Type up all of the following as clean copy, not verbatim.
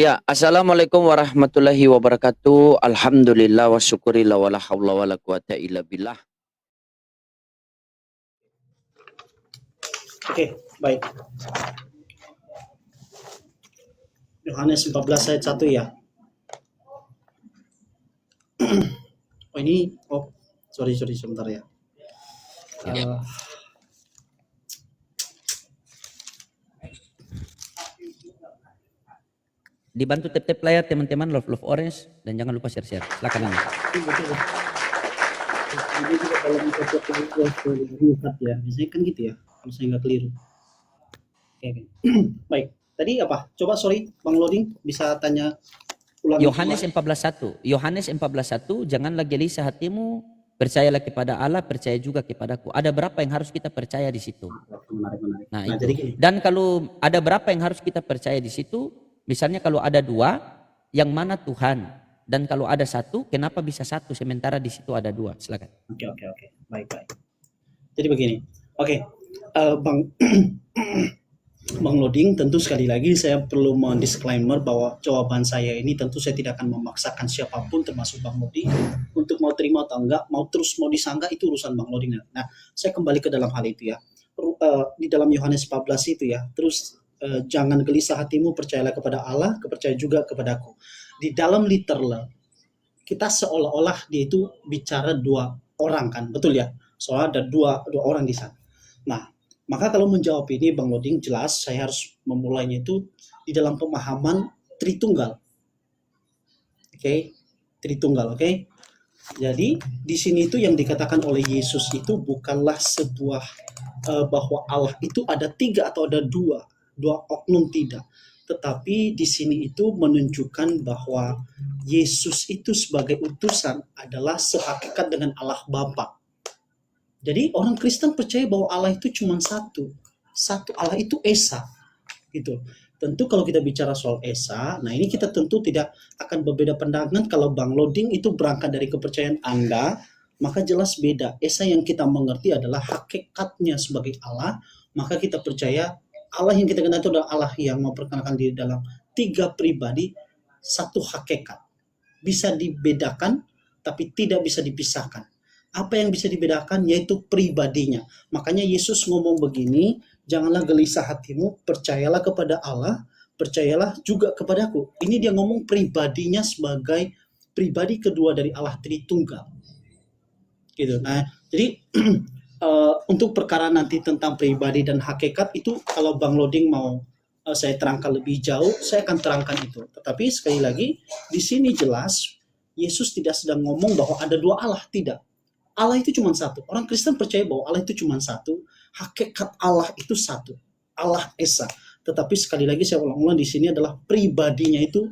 Ya, assalamualaikum warahmatullahi wabarakatuh. Alhamdulillah wa syukurillah wa la hawla wa la quwata illa billah. Oke, baik. Yohanes 14 ayat 1 ya. Sorry sebentar ya. Ya. Dibantu tap-tap layar teman-teman, love orange, dan jangan lupa share-share. Silakan Anda. Betul. Ini juga dalam lihat ya, biasanya kan gitu ya, kalau saya nggak keliru. Oke. Baik, tadi apa? Coba Bang Loading bisa tanya ulang. Yohanes 14:1. Yohanes 14:1, janganlah gelisah hatimu, percayalah kepada Allah, percaya juga kepadaku. Ada berapa yang harus kita percaya di situ? Menarik. Nah, itu. Jadi gini. Dan kalau ada berapa yang harus kita percaya di situ? Misalnya kalau ada 2, yang mana Tuhan? Dan kalau ada 1, kenapa bisa 1 sementara di situ ada 2? Silakan. Oke. Baik. Jadi begini. Oke. Bang Bang Loading, tentu sekali lagi saya perlu mendisclaimer bahwa jawaban saya ini tentu saya tidak akan memaksakan siapapun termasuk Bang Loading untuk mau terima atau enggak, mau disanggah itu urusan Bang Loading. Nah, saya kembali ke dalam hal itu ya. Di dalam Yohanes 14 itu ya. Terus jangan gelisah hatimu, percayalah kepada Allah, percaya juga kepadaku. Di dalam literal kita seolah-olah dia itu bicara 2 orang kan, betul ya? Soalnya ada dua orang di sana. Nah, maka kalau menjawab ini Bang Loading, jelas saya harus memulainya itu di dalam pemahaman Tritunggal. Oke, Tritunggal, oke? Jadi di sini itu yang dikatakan oleh Yesus itu bukanlah sebuah bahwa Allah itu ada 3 atau ada 2 oknum, tidak. Tetapi di sini itu menunjukkan bahwa Yesus itu sebagai utusan adalah sehakikat dengan Allah Bapa. Jadi orang Kristen percaya bahwa Allah itu cuma satu Allah itu Esa, gitu. Tentu kalau kita bicara soal Esa, nah ini kita tentu tidak akan berbeda pandangan. Kalau Bang Loading itu berangkat dari kepercayaan Anda, maka jelas beda. Esa yang kita mengerti adalah hakikatnya sebagai Allah, maka kita percaya Allah yang kita kenal itu adalah Allah yang memperkenalkan diri dalam 3 pribadi, satu hakikat. Bisa dibedakan, tapi tidak bisa dipisahkan. Apa yang bisa dibedakan yaitu pribadinya. Makanya Yesus ngomong begini, janganlah gelisah hatimu, percayalah kepada Allah, percayalah juga kepadaku. Ini dia ngomong pribadinya sebagai pribadi kedua dari Allah Tritunggal. Gitu. Nah, jadi untuk perkara nanti tentang pribadi dan hakikat itu kalau Bang Loading mau saya terangkan lebih jauh, saya akan terangkan itu. Tetapi sekali lagi di sini jelas Yesus tidak sedang ngomong bahwa ada 2 Allah, tidak. Allah itu cuma satu. Orang Kristen percaya bahwa Allah itu cuma satu. Hakikat Allah itu satu. Allah Esa. Tetapi sekali lagi saya ulang-ulang di sini adalah pribadinya itu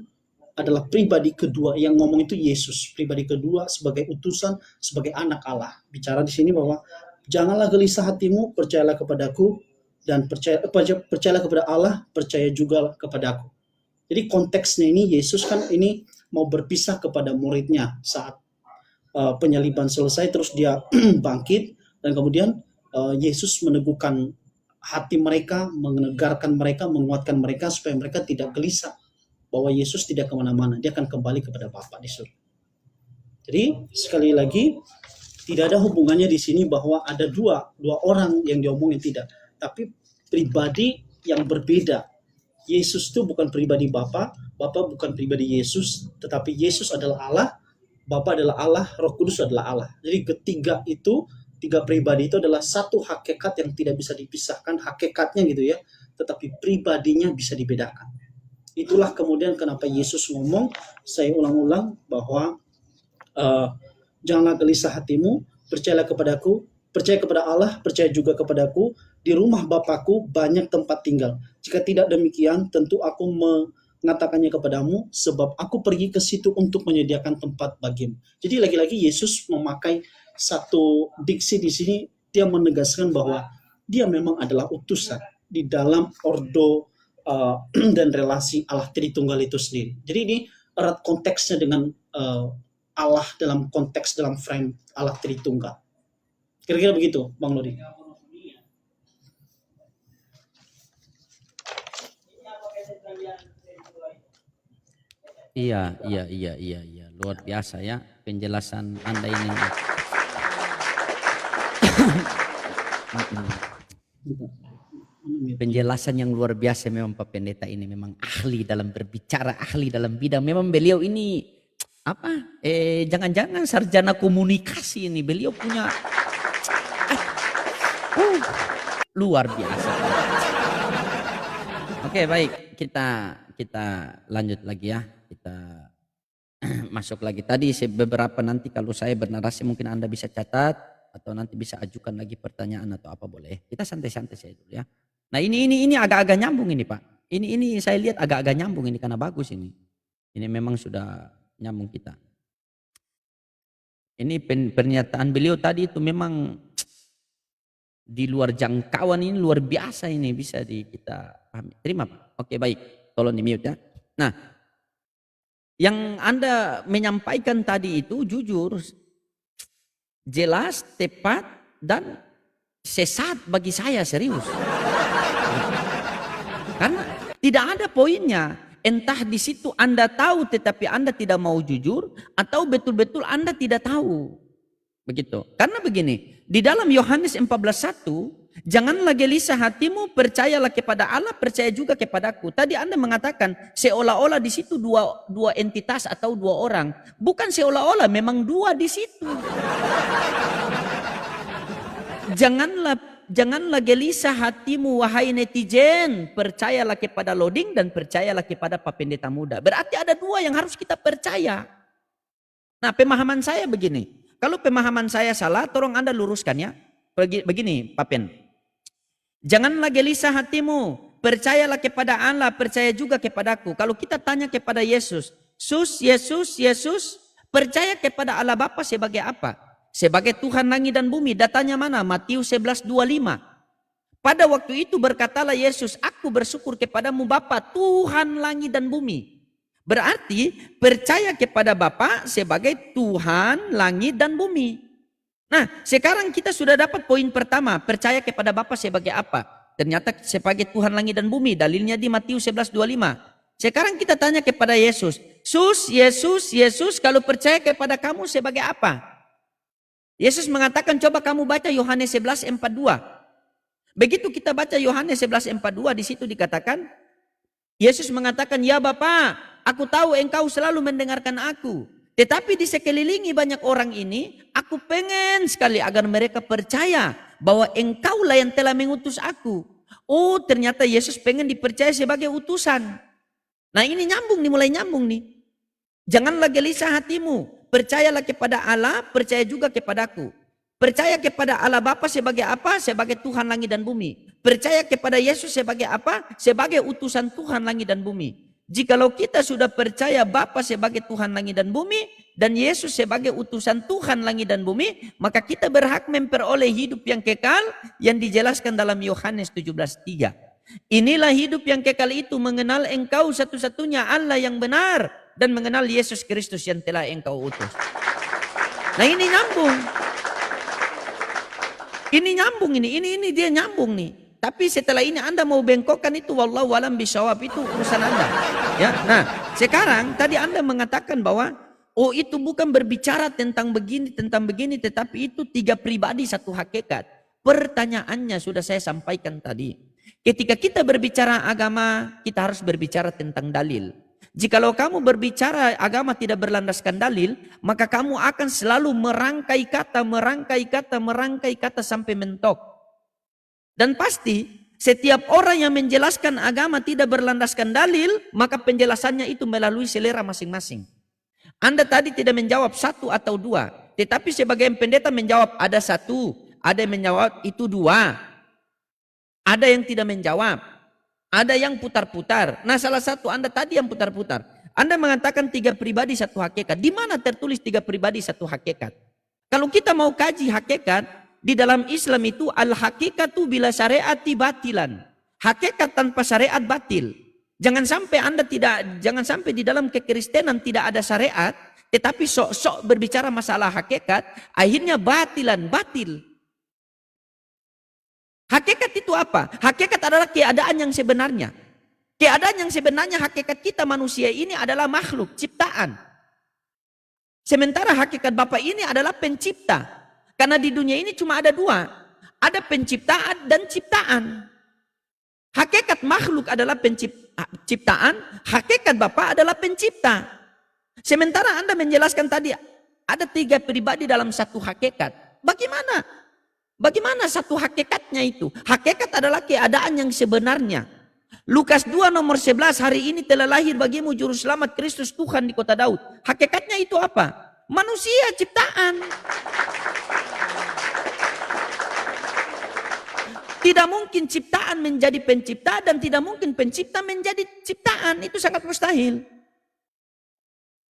adalah pribadi kedua. Yang ngomong itu Yesus. Pribadi kedua sebagai utusan, sebagai anak Allah. Bicara di sini bahwa janganlah gelisah hatimu, percayalah kepadaku, dan percayalah kepada Allah, percaya juga kepadaku. Jadi konteksnya ini Yesus kan ini mau berpisah kepada muridnya saat penyaliban selesai, terus dia bangkit, dan kemudian Yesus meneguhkan hati mereka, menegarkan mereka, menguatkan mereka supaya mereka tidak gelisah bahwa Yesus tidak kemana-mana, dia akan kembali kepada Bapa di surga. Jadi sekali lagi tidak ada hubungannya di sini bahwa ada dua orang yang diomongin, tidak, tapi pribadi yang berbeda. Yesus itu bukan pribadi Bapa, Bapa bukan pribadi Yesus, tetapi Yesus adalah Allah, Bapa adalah Allah, Roh Kudus adalah Allah. Jadi ketiga itu, 3 pribadi itu adalah satu hakikat yang tidak bisa dipisahkan, hakikatnya gitu ya, tetapi pribadinya bisa dibedakan. Itulah kemudian kenapa Yesus ngomong, saya ulang-ulang bahwa janganlah gelisah hatimu, percayalah kepadaku, percaya kepada Allah, percaya juga kepadaku. Di rumah Bapakku banyak tempat tinggal. Jika tidak demikian, tentu aku mengatakannya kepadamu, sebab aku pergi ke situ untuk menyediakan tempat bagimu. Jadi lagi-lagi Yesus memakai satu diksi di sini, dia menegaskan bahwa dia memang adalah utusan di dalam ordo dan relasi Allah Tritunggal itu sendiri. Jadi ini erat konteksnya dengan Allah dalam konteks, dalam frame Allah Tritunggal. Kira-kira begitu, Bang Lodi. Iya, iya, iya, iya, iya. Luar biasa ya penjelasan Anda ini. Penjelasan yang luar biasa memang Pak Pendeta ini, memang ahli dalam berbicara, ahli dalam bidang. Memang beliau ini apa? Jangan-jangan sarjana komunikasi ini. Beliau punya luar biasa. Oke, baik, kita lanjut lagi ya. Kita masuk lagi. Tadi beberapa, nanti kalau saya bernarasi mungkin Anda bisa catat atau nanti bisa ajukan lagi pertanyaan atau apa, boleh. Kita santai-santai saya dulu ya. Nah, ini agak-agak nyambung ini, Pak. Ini saya lihat agak-agak nyambung ini karena bagus ini. Ini memang sudah nyambung kita. Ini pernyataan beliau tadi itu memang di luar jangkauan, ini luar biasa, ini bisa kita pahami. Terima, Pak. Oke, baik. Tolong di mute ya. Nah, yang Anda menyampaikan tadi itu jujur, jelas, tepat, dan sesat bagi saya, serius. Karena tidak ada poinnya. Entah di situ Anda tahu tetapi Anda tidak mau jujur, atau betul-betul Anda tidak tahu. Begitu. Karena begini, di dalam Yohanes 14:1, janganlah gelisah hatimu, percayalah kepada Allah, percaya juga kepadaku. Tadi Anda mengatakan seolah-olah di situ dua entitas atau dua orang. Bukan seolah-olah, memang dua di situ. Janganlah gelisah hatimu wahai netizen, percayalah kepada Loding dan percayalah kepada Pak Pendeta Muda. Berarti ada dua yang harus kita percaya. Nah, pemahaman saya begini. Kalau pemahaman saya salah, tolong Anda luruskan ya. Begini, Pak Pen. Janganlah gelisah hatimu, percayalah kepada Allah, percaya juga kepadaku. Kalau kita tanya kepada Yesus, Yesus, percaya kepada Allah Bapa sebagai apa? Sebagai Tuhan langit dan bumi. Datanya mana? Matius 11:25. Pada waktu itu berkatalah Yesus, aku bersyukur kepadamu Bapa, Tuhan langit dan bumi. Berarti percaya kepada Bapa sebagai Tuhan langit dan bumi. Nah, sekarang kita sudah dapat poin pertama, percaya kepada Bapa sebagai apa? Ternyata sebagai Tuhan langit dan bumi. Dalilnya di Matius 11:25. Sekarang kita tanya kepada Yesus, Yesus, kalau percaya kepada kamu sebagai apa? Yesus mengatakan, coba kamu baca Yohanes 11:42. Begitu kita baca Yohanes 11:42, di situ dikatakan, Yesus mengatakan, ya Bapa, aku tahu engkau selalu mendengarkan aku. Tetapi di sekelilingi banyak orang ini, aku pengen sekali agar mereka percaya bahwa engkaulah yang telah mengutus aku. Oh, ternyata Yesus pengen dipercaya sebagai utusan. Nah, ini nyambung nih, mulai nyambung nih. Janganlah gelisah hatimu, percayalah kepada Allah, percaya juga kepadaku. Percaya kepada Allah Bapa sebagai apa? Sebagai Tuhan langit dan bumi. Percaya kepada Yesus sebagai apa? Sebagai utusan Tuhan langit dan bumi. Jikalau kita sudah percaya Bapa sebagai Tuhan langit dan bumi dan Yesus sebagai utusan Tuhan langit dan bumi, maka kita berhak memperoleh hidup yang kekal yang dijelaskan dalam Yohanes 17:3. Inilah hidup yang kekal itu, mengenal engkau satu-satunya Allah yang benar dan mengenal Yesus Kristus yang telah engkau utus. Nah, ini nyambung. Ini nyambung ini dia nyambung nih. Tapi setelah ini Anda mau bengkokkan itu, wallahu alam bisawab, itu urusan Anda. Ya, nah sekarang tadi Anda mengatakan bahwa oh itu bukan berbicara tentang begini, tetapi itu tiga pribadi satu hakikat. Pertanyaannya sudah saya sampaikan tadi. Ketika kita berbicara agama, kita harus berbicara tentang dalil. Jikalau kamu berbicara agama tidak berlandaskan dalil, maka kamu akan selalu merangkai kata sampai mentok. Dan pasti setiap orang yang menjelaskan agama tidak berlandaskan dalil, maka penjelasannya itu melalui selera masing-masing. Anda tadi tidak menjawab satu atau dua, tetapi sebagai pendeta menjawab ada satu, ada yang menjawab itu dua, ada yang tidak menjawab, ada yang putar-putar. Nah, salah satu Anda tadi yang putar-putar. Anda mengatakan tiga pribadi satu hakikat. Di mana tertulis tiga pribadi satu hakikat? Kalau kita mau kaji hakikat, di dalam Islam itu al-hakikatu bila syariati batilan. Hakikat tanpa syariat batil. Jangan sampai di dalam kekristenan tidak ada syariat, tetapi sok-sok berbicara masalah hakikat, akhirnya batil. Hakikat itu apa? Hakikat adalah keadaan yang sebenarnya. Keadaan yang sebenarnya hakikat kita manusia ini adalah makhluk, ciptaan. Sementara hakikat Bapa ini adalah pencipta. Karena di dunia ini cuma ada dua. Ada penciptaan dan ciptaan. Hakikat makhluk adalah penciptaan, hakikat Bapa adalah pencipta. Sementara Anda menjelaskan tadi, ada 3 pribadi dalam satu hakikat. Bagaimana? Bagaimana satu hakikatnya itu? Hakikat adalah keadaan yang sebenarnya. Lukas 2 nomor 11, hari ini telah lahir bagimu juru selamat Kristus Tuhan di kota Daud. Hakikatnya itu apa? Manusia ciptaan. Tidak mungkin ciptaan menjadi pencipta dan tidak mungkin pencipta menjadi ciptaan. Itu sangat mustahil.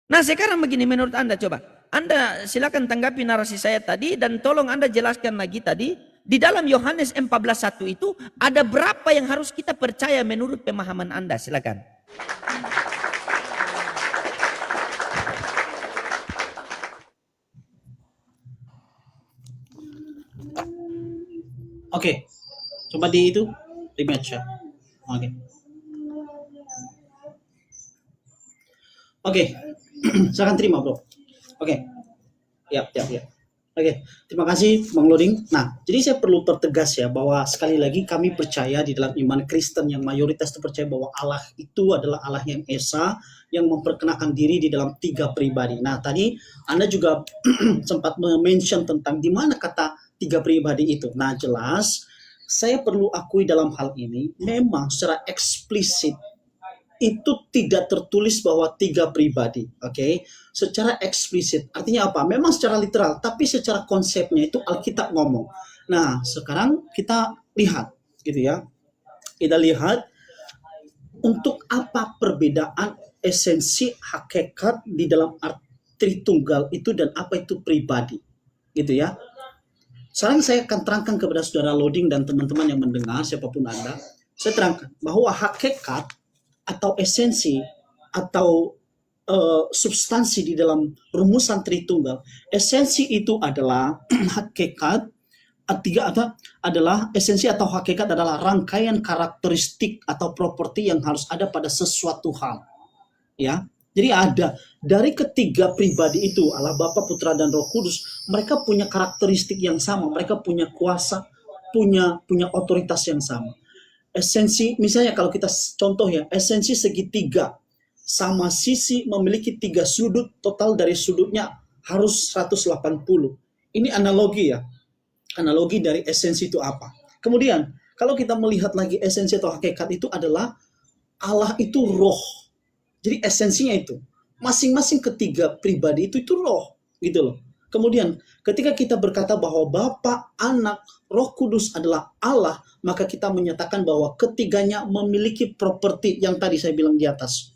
Nah sekarang begini menurut Anda coba. Anda silakan tanggapi narasi saya tadi dan tolong Anda jelaskan lagi tadi. Di dalam Yohanes 14:1 itu ada berapa yang harus kita percaya menurut pemahaman Anda? Silakan. Oke. Coba di itu rematch ya. Oke. Oke. Silakan terima, Bro. Oke. Ya. Oke, terima kasih Bang Loding. Nah, jadi saya perlu pertegas ya bahwa sekali lagi kami percaya di dalam iman Kristen yang mayoritas itu percaya bahwa Allah itu adalah Allah yang Esa yang memperkenalkan diri di dalam 3 pribadi. Nah, tadi Anda juga sempat mention tentang di mana kata 3 pribadi itu. Nah, jelas saya perlu akui dalam hal ini memang secara eksplisit itu tidak tertulis bahwa 3 pribadi, oke? Secara eksplisit, artinya apa? Memang secara literal, tapi secara konsepnya itu Alkitab ngomong. Nah, sekarang kita lihat, gitu ya. Kita lihat untuk apa perbedaan esensi hakikat di dalam Tritunggal itu dan apa itu pribadi, gitu ya. Sekarang saya akan terangkan kepada saudara Loading dan teman-teman yang mendengar, siapapun Anda, saya terangkan bahwa hakikat atau esensi atau substansi di dalam rumusan Tritunggal, esensi itu adalah hakikat, adalah esensi atau hakikat adalah rangkaian karakteristik atau properti yang harus ada pada sesuatu hal. Ya, jadi ada dari ketiga pribadi itu Allah Bapa, Putra dan Roh Kudus, mereka punya karakteristik yang sama, mereka punya kuasa, punya otoritas yang sama. Esensi, misalnya kalau kita contoh ya, esensi segitiga sama sisi memiliki 3 sudut, total dari sudutnya harus 180. Ini analogi ya. Analogi dari esensi itu apa? Kemudian, kalau kita melihat lagi esensi atau hakikat itu adalah Allah itu roh. Jadi esensinya itu, masing-masing ketiga pribadi itu roh, gitu loh. Kemudian ketika kita berkata bahwa Bapa, Anak, Roh Kudus adalah Allah, maka kita menyatakan bahwa ketiganya memiliki properti yang tadi saya bilang di atas.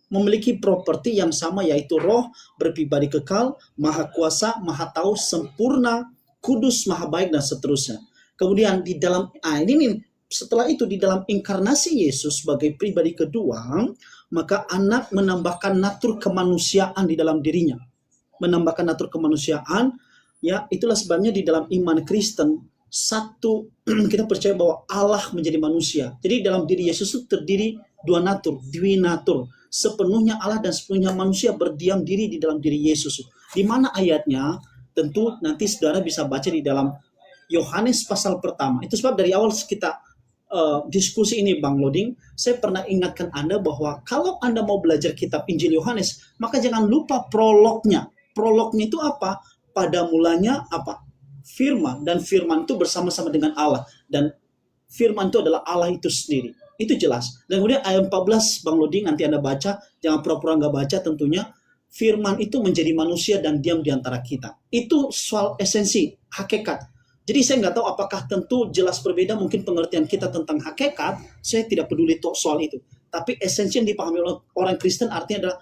Memiliki properti yang sama, yaitu roh, berpribadi kekal, maha kuasa, maha tahu, sempurna, kudus, maha baik, dan seterusnya. Kemudian di dalam, setelah itu di dalam inkarnasi Yesus sebagai pribadi kedua, maka Anak menambahkan natur kemanusiaan di dalam dirinya. Menambahkan natur kemanusiaan, ya itulah sebabnya di dalam iman Kristen kita percaya bahwa Allah menjadi manusia. Jadi dalam diri Yesus itu terdiri 2 natur, dwinatur, sepenuhnya Allah dan sepenuhnya manusia berdiam diri di dalam diri Yesus. Di mana ayatnya? Tentu nanti saudara bisa baca di dalam Yohanes pasal pertama. Itu sebab dari awal kita diskusi ini Bang Loding, saya pernah ingatkan Anda bahwa kalau Anda mau belajar kitab Injil Yohanes, maka jangan lupa prolognya. Prolognya itu apa? Pada mulanya apa? Firman, dan firman itu bersama-sama dengan Allah, dan firman itu adalah Allah itu sendiri. Itu jelas. Dan kemudian ayat 14 Bang Loding nanti Anda baca, jangan pura-pura nggak baca tentunya. Firman itu menjadi manusia dan diam di antara kita. Itu soal esensi, hakikat. Jadi saya nggak tahu apakah tentu jelas berbeda mungkin pengertian kita tentang hakikat. Saya tidak peduli soal itu. Tapi esensi yang dipahami oleh orang Kristen artinya adalah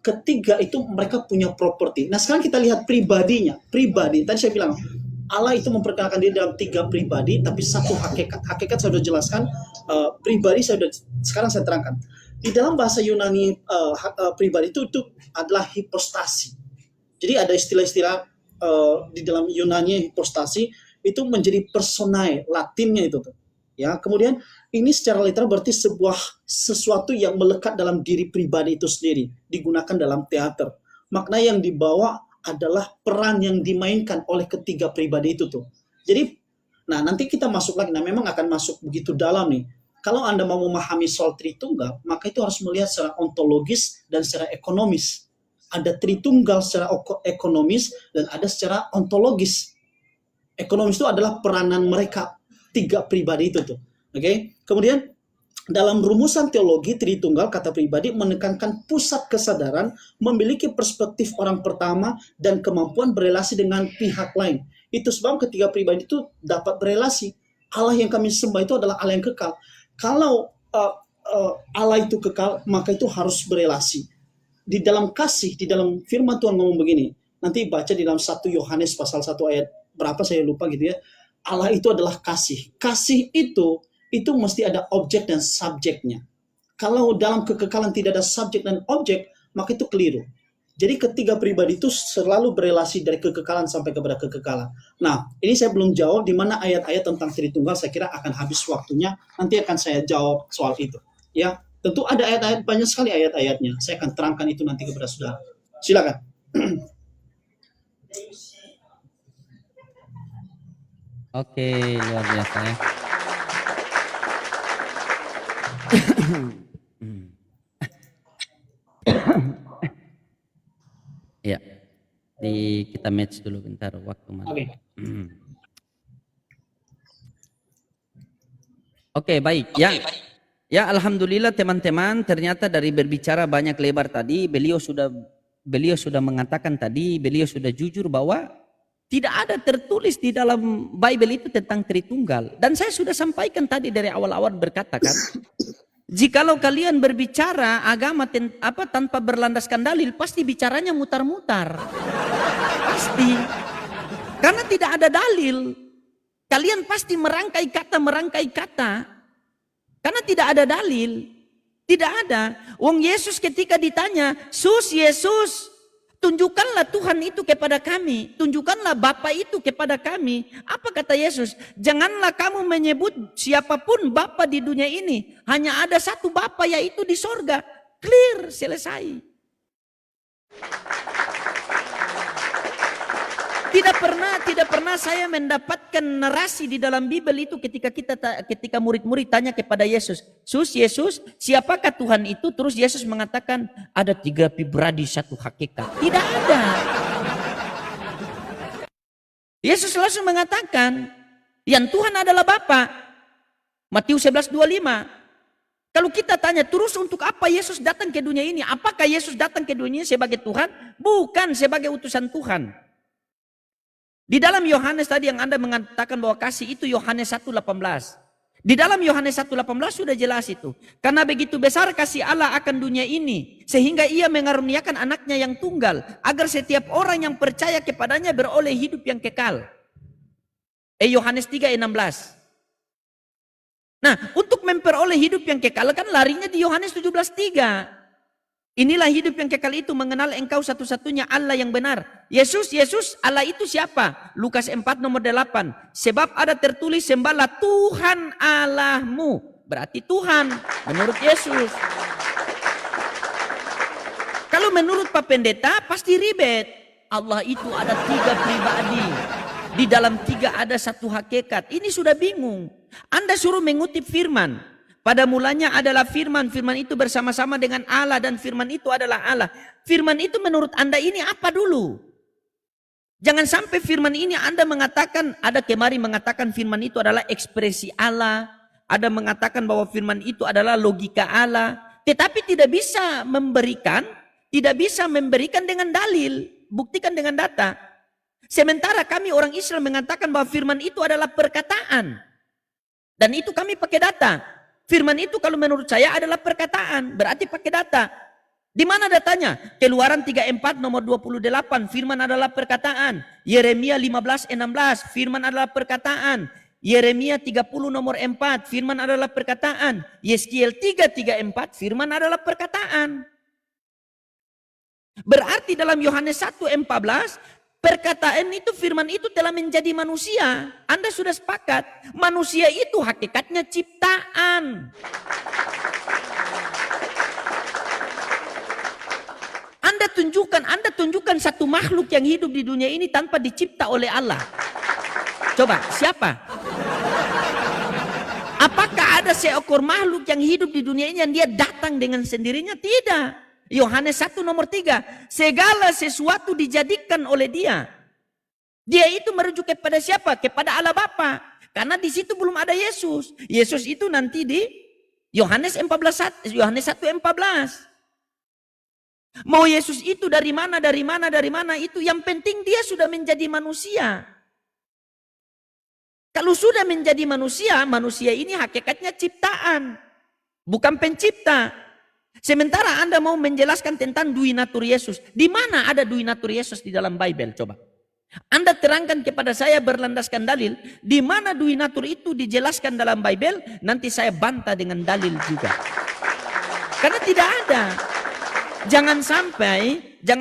ketiga itu mereka punya properti. Nah sekarang kita lihat pribadinya. Pribadi, tadi saya bilang Allah itu memperkenalkan diri dalam 3 pribadi, tapi 1 hakikat. Hakikat saya sudah jelaskan, pribadi sekarang saya terangkan. Di dalam bahasa Yunani pribadi itu adalah hipostasi. Jadi ada istilah-istilah di dalam Yunani hipostasi itu menjadi personae, Latinnya itu tuh. Ya, kemudian ini secara literal berarti sesuatu yang melekat dalam diri pribadi itu sendiri, digunakan dalam teater. Makna yang dibawa adalah peran yang dimainkan oleh ketiga pribadi itu tuh. Jadi, nah nanti kita masuk lagi, nah memang akan masuk begitu dalam nih. Kalau Anda mau memahami soal Tritunggal, maka itu harus melihat secara ontologis dan secara ekonomis. Ada Tritunggal secara ekonomis dan ada secara ontologis. Ekonomis itu adalah peranan mereka tiga pribadi itu tuh. Oke. Kemudian dalam rumusan teologi Tritunggal kata pribadi menekankan pusat kesadaran memiliki perspektif orang pertama dan kemampuan berelasi dengan pihak lain. Itu sebab ketiga pribadi itu dapat berelasi. Allah yang kami sembah itu adalah Allah yang kekal. Kalau Allah itu kekal, maka itu harus berelasi. Di dalam kasih, di dalam firman Tuhan ngomong begini. Nanti baca di dalam 1 Yohanes pasal 1 ayat berapa saya lupa gitu ya. Allah itu adalah kasih. Kasih itu mesti ada objek dan subjeknya. Kalau dalam kekekalan tidak ada subjek dan objek, maka itu keliru. Jadi ketiga pribadi itu selalu berelasi dari kekekalan sampai kepada kekekalan. Nah, ini saya belum jawab di mana ayat-ayat tentang Tritunggal, saya kira akan habis waktunya. Nanti akan saya jawab soal itu. Ya, tentu ada ayat-ayat, banyak sekali ayat-ayatnya. Saya akan terangkan itu nanti kepada saudara. Silakan. Oke, luar biasa ya. Ya, kita match dulu bentar waktu mana. Oke. Oke, baik. Ya. Ya, alhamdulillah teman-teman, ternyata dari berbicara banyak lebar tadi, beliau sudah mengatakan tadi, beliau sudah jujur bahwa tidak ada tertulis di dalam Bible itu tentang Tritunggal. Dan saya sudah sampaikan tadi dari awal-awal berkata kan, jikalau kalian berbicara agama tanpa berlandaskan dalil, pasti bicaranya mutar-mutar. Pasti. Karena tidak ada dalil. Kalian pasti merangkai kata. Karena tidak ada dalil. Tidak ada. Wong Yesus ketika ditanya, Yesus, tunjukkanlah Tuhan itu kepada kami. Tunjukkanlah Bapa itu kepada kami. Apa kata Yesus? Janganlah kamu menyebut siapapun Bapa di dunia ini. Hanya ada satu Bapa, yaitu di sorga. Clear, selesai. Tidak pernah saya mendapatkan narasi di dalam Bible itu ketika murid-murid tanya kepada Yesus, Yesus, siapakah Tuhan itu? Terus Yesus mengatakan, ada 3 pribadi satu hakikat. Tidak ada. Yesus langsung mengatakan, yang Tuhan adalah Bapa. Matius 11:25. Kalau kita tanya, terus untuk apa Yesus datang ke dunia ini? Apakah Yesus datang ke dunia sebagai Tuhan? Bukan, sebagai utusan Tuhan. Di dalam Yohanes tadi yang Anda mengatakan bahwa kasih itu Yohanes 1:18. Di dalam Yohanes 1:18 sudah jelas itu. Karena begitu besar kasih Allah akan dunia ini, sehingga ia mengaruniakan anaknya yang tunggal, agar setiap orang yang percaya kepadanya beroleh hidup yang kekal. Yohanes 3:16. Nah, untuk memperoleh hidup yang kekal kan larinya di Yohanes 17:3. Inilah hidup yang kekal itu, mengenal engkau satu-satunya Allah yang benar. Yesus, Allah itu siapa? Lukas 4:8. Sebab ada tertulis, sembahlah Tuhan Allahmu. Berarti Tuhan menurut Yesus. Kalau menurut Pak Pendeta pasti ribet. Allah itu ada 3 pribadi. Di dalam 3 ada satu hakikat. Ini sudah bingung. Anda suruh mengutip firman. Pada mulanya adalah firman. Firman itu bersama-sama dengan Allah. Dan firman itu adalah Allah. Firman itu menurut Anda ini apa dulu? Jangan sampai firman ini Anda mengatakan, ada kemari mengatakan firman itu adalah ekspresi Allah. Ada mengatakan bahwa firman itu adalah logika Allah. Tetapi tidak bisa memberikan dengan dalil. Buktikan dengan data. Sementara kami orang Islam mengatakan bahwa firman itu adalah perkataan. Dan itu kami pakai data. Firman itu kalau menurut saya adalah perkataan, berarti pakai data. Di mana datanya? Keluaran 34 nomor 28, firman adalah perkataan. Yeremia 15:16, firman adalah perkataan. Yeremia 30 nomor 4, firman adalah perkataan. Yeskiel 3:4, firman adalah perkataan. Berarti dalam Yohanes 1:14, Perkataan itu, firman itu telah menjadi manusia. Anda sudah sepakat, manusia itu hakikatnya ciptaan. Anda tunjukkan satu makhluk yang hidup di dunia ini tanpa dicipta oleh Allah. Coba, siapa? Apakah ada seekor makhluk yang hidup di dunia ini yang dia datang dengan sendirinya? Tidak. Yohanes 1 nomor 3. Segala sesuatu dijadikan oleh dia. Dia itu merujuk kepada siapa? Kepada Allah Bapa. Karena di situ belum ada Yesus. Yesus itu nanti di Yohanes 1 14. Mau Yesus itu dari mana itu, yang penting dia sudah menjadi manusia. Kalau sudah menjadi manusia, manusia ini hakikatnya ciptaan, bukan pencipta. Sementara Anda mau menjelaskan tentang duinatur Yesus. Di mana ada duinatur Yesus di dalam Bible? Coba. Anda terangkan kepada saya berlandaskan dalil. Di mana duinatur itu dijelaskan dalam Bible, nanti saya bantah dengan dalil juga. Karena tidak ada. Jangan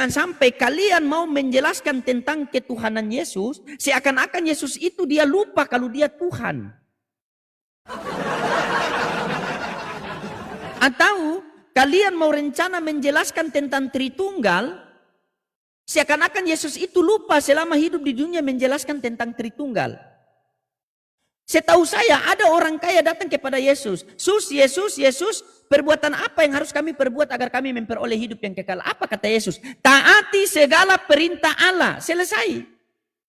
sampai kalian mau menjelaskan tentang ketuhanan Yesus, seakan-akan Yesus itu dia lupa kalau dia Tuhan. Atau kalian mau rencana menjelaskan tentang Tritunggal, seakan-akan Yesus itu lupa selama hidup di dunia menjelaskan tentang Tritunggal. Setahu saya ada orang kaya datang kepada Yesus. Yesus, perbuatan apa yang harus kami perbuat agar kami memperoleh hidup yang kekal? Apa kata Yesus? Taati segala perintah Allah. Selesai.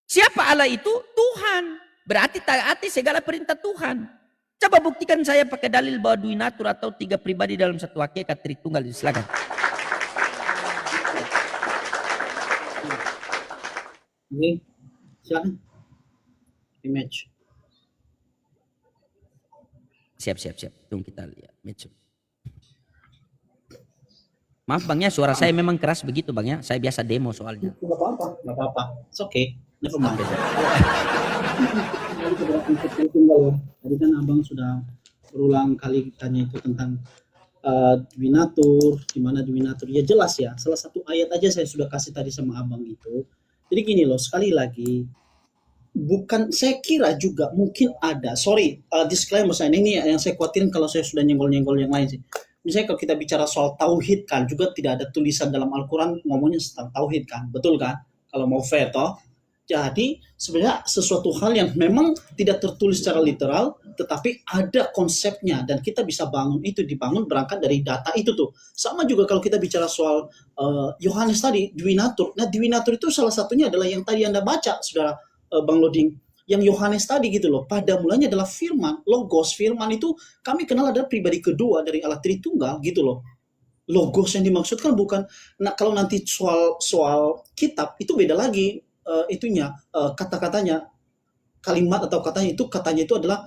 Siapa Allah itu? Tuhan. Berarti taati segala perintah Tuhan. Coba buktikan saya pakai dalil bahwa duinatur atau tiga pribadi dalam satu hakikat Tritunggal. Silakan. Oke, silakan. Image. Siap. Tunggu kita lihat. Maaf Bang ya, suara saya memang keras begitu Bang ya. Saya biasa demo soalnya. Gak apa-apa. It's okay. Never mind. Tadi kan Abang sudah berulang kali tanya itu tentang duinatur, di mana duinatur. Ya jelas ya, salah satu ayat aja saya sudah kasih tadi sama Abang itu. Jadi gini loh, sekali lagi, bukan, saya kira juga mungkin ada, disclaimer saya ini yang saya khawatirin kalau saya sudah nyenggol-nyenggol yang lain sih. Misalnya kalau kita bicara soal tauhid kan, juga tidak ada tulisan dalam Al-Quran ngomongnya tentang tauhid kan, betul kan? Kalau mau fair toh. Jadi sebenarnya sesuatu hal yang memang tidak tertulis secara literal, tetapi ada konsepnya dan kita bisa dibangun berangkat dari data itu tuh. Sama juga kalau kita bicara soal Yohanes tadi, duinatur. Nah duinatur itu salah satunya adalah yang tadi Anda baca, saudara Bang Loding. Yang Yohanes tadi gitu loh, pada mulanya adalah firman, logos. Firman itu kami kenal adalah pribadi kedua dari Allah Tritunggal gitu loh. Logos yang dimaksudkan bukan, nah kalau nanti soal kitab itu beda lagi. Kata-katanya, kalimat atau katanya itu adalah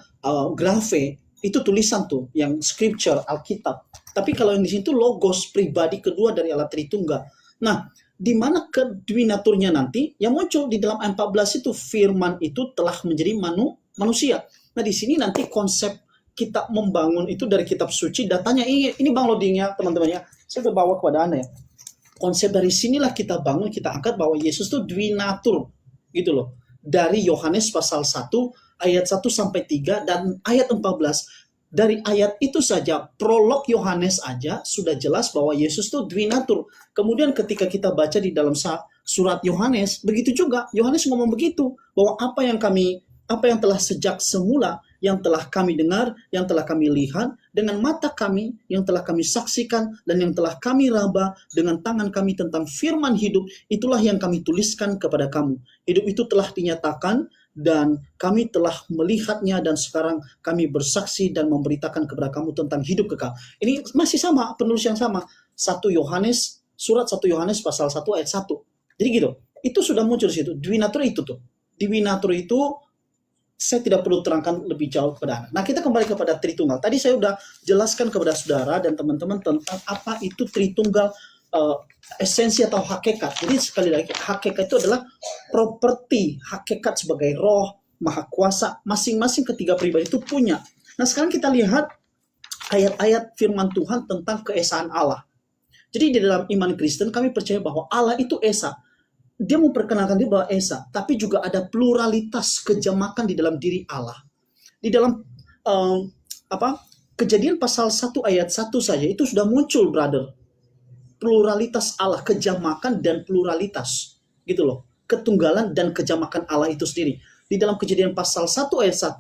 grafe, itu tulisan tuh yang scripture Alkitab. Tapi kalau yang di situ logos, pribadi kedua dari Allah Tritunggal. Nah, di mana keduinaturnya nanti yang muncul di dalam ayat 14 itu, firman itu telah menjadi manusia. Nah, di sini nanti konsep kita membangun itu dari kitab suci, datanya ini Bang Loding ya, teman-teman ya. Saya udah bawa kepada Anda ya. Konsep dari sinilah kita bangun, kita angkat bahwa Yesus itu duinatur gitu loh. Dari Yohanes pasal 1 ayat 1 sampai 3 dan ayat 14. Dari ayat itu saja, prolog Yohanes aja sudah jelas bahwa Yesus itu duinatur. Kemudian ketika kita baca di dalam surat Yohanes, begitu juga Yohanes ngomong begitu, bahwa apa yang telah sejak semula, yang telah kami dengar, yang telah kami lihat dengan mata kami, yang telah kami saksikan dan yang telah kami raba dengan tangan kami tentang firman hidup, itulah yang kami tuliskan kepada kamu. Hidup itu telah dinyatakan dan kami telah melihatnya dan sekarang kami bersaksi dan memberitakan kepada kamu tentang hidup kekal. Ini masih sama, penulis yang sama. Surat 1 Yohanes pasal 1 ayat 1. Jadi gitu, itu sudah muncul di situ. Duinatur itu tuh. Duinatur itu saya tidak perlu terangkan lebih jauh kepada Anda. Nah, kita kembali kepada Tritunggal. Tadi saya sudah jelaskan kepada saudara dan teman-teman tentang apa itu Tritunggal, esensi atau hakikat. Jadi sekali lagi, hakikat itu adalah properti, hakikat sebagai roh, maha kuasa. Masing-masing ketiga pribadi itu punya. Nah, sekarang kita lihat ayat-ayat firman Tuhan tentang keesaan Allah. Jadi di dalam iman Kristen kami percaya bahwa Allah itu esa. dia memperkenalkan dia bahwa Esa, tapi juga ada pluralitas kejamakan di dalam diri Allah. Di dalam um, apa Kejadian pasal 1 ayat 1 saja itu sudah muncul, brother. Pluralitas Allah, kejamakan dan pluralitas. Gitu loh. Ketunggalan dan kejamakan Allah itu sendiri. Di dalam Kejadian pasal 1 ayat 1,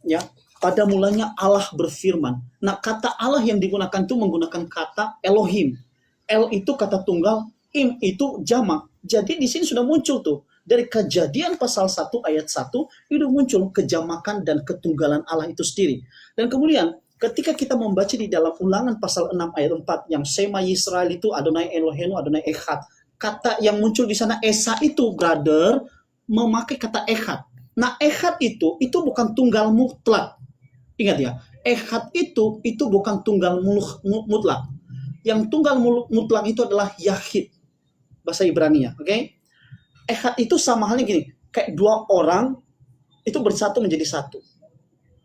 ya, pada mulanya Allah berfirman. Nah, kata Allah yang digunakan itu menggunakan kata Elohim. El itu kata tunggal, Im itu jamak. Jadi di sini sudah muncul tuh. Dari Kejadian pasal 1 ayat 1 itu muncul kejamakan dan ketunggalan Allah itu sendiri. Dan kemudian ketika kita membaca di dalam Ulangan pasal 6 ayat 4 yang Sema Yisrael itu Adonai Eloheinu Adonai Echad. Kata yang muncul di sana Esa itu, brother, memakai kata Echad. Nah, Echad itu bukan tunggal mutlak. Ingat ya, Echad itu bukan tunggal mutlak. Yang tunggal mutlak itu adalah Yahid, bahasa Ibrani ya, oke? Okay? Echad itu sama halnya gini, kayak dua orang itu bersatu menjadi satu.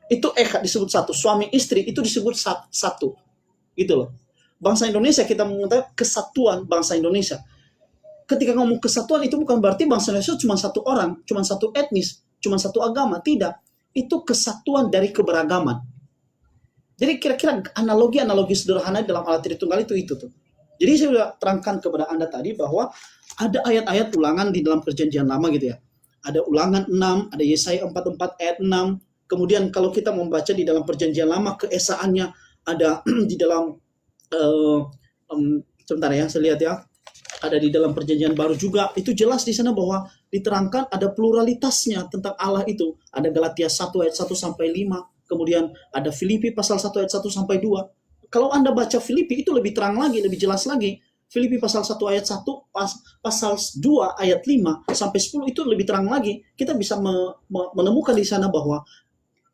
Itu echad disebut satu. Suami istri itu disebut satu. Gitu loh. Bangsa Indonesia kita mengatakan kesatuan bangsa Indonesia. Ketika ngomong kesatuan itu bukan berarti bangsa Indonesia cuma satu orang, cuma satu etnis, cuma satu agama. Tidak. Itu kesatuan dari keberagaman. Jadi kira-kira analogi sederhana dalam Allah Tritunggal itu tuh. Jadi saya sudah terangkan kepada Anda tadi bahwa ada ayat-ayat ulangan di dalam Perjanjian Lama gitu ya. Ada Ulangan 6, ada Yesaya 44 ayat 6. Kemudian kalau kita membaca di dalam Perjanjian Lama, keesaannya ada di dalam sebentar ya, saya lihat ya. Ada di dalam Perjanjian Baru juga. Itu jelas di sana bahwa diterangkan ada pluralitasnya tentang Allah itu. Ada Galatia 1 ayat 1 sampai 5. Kemudian ada Filipi pasal 1 ayat 1 sampai 2. Kalau Anda baca Filipi itu lebih terang lagi, lebih jelas lagi. Filipi pasal 1 ayat 1, pasal 2 ayat 5 sampai 10 itu lebih terang lagi. Kita bisa menemukan di sana bahwa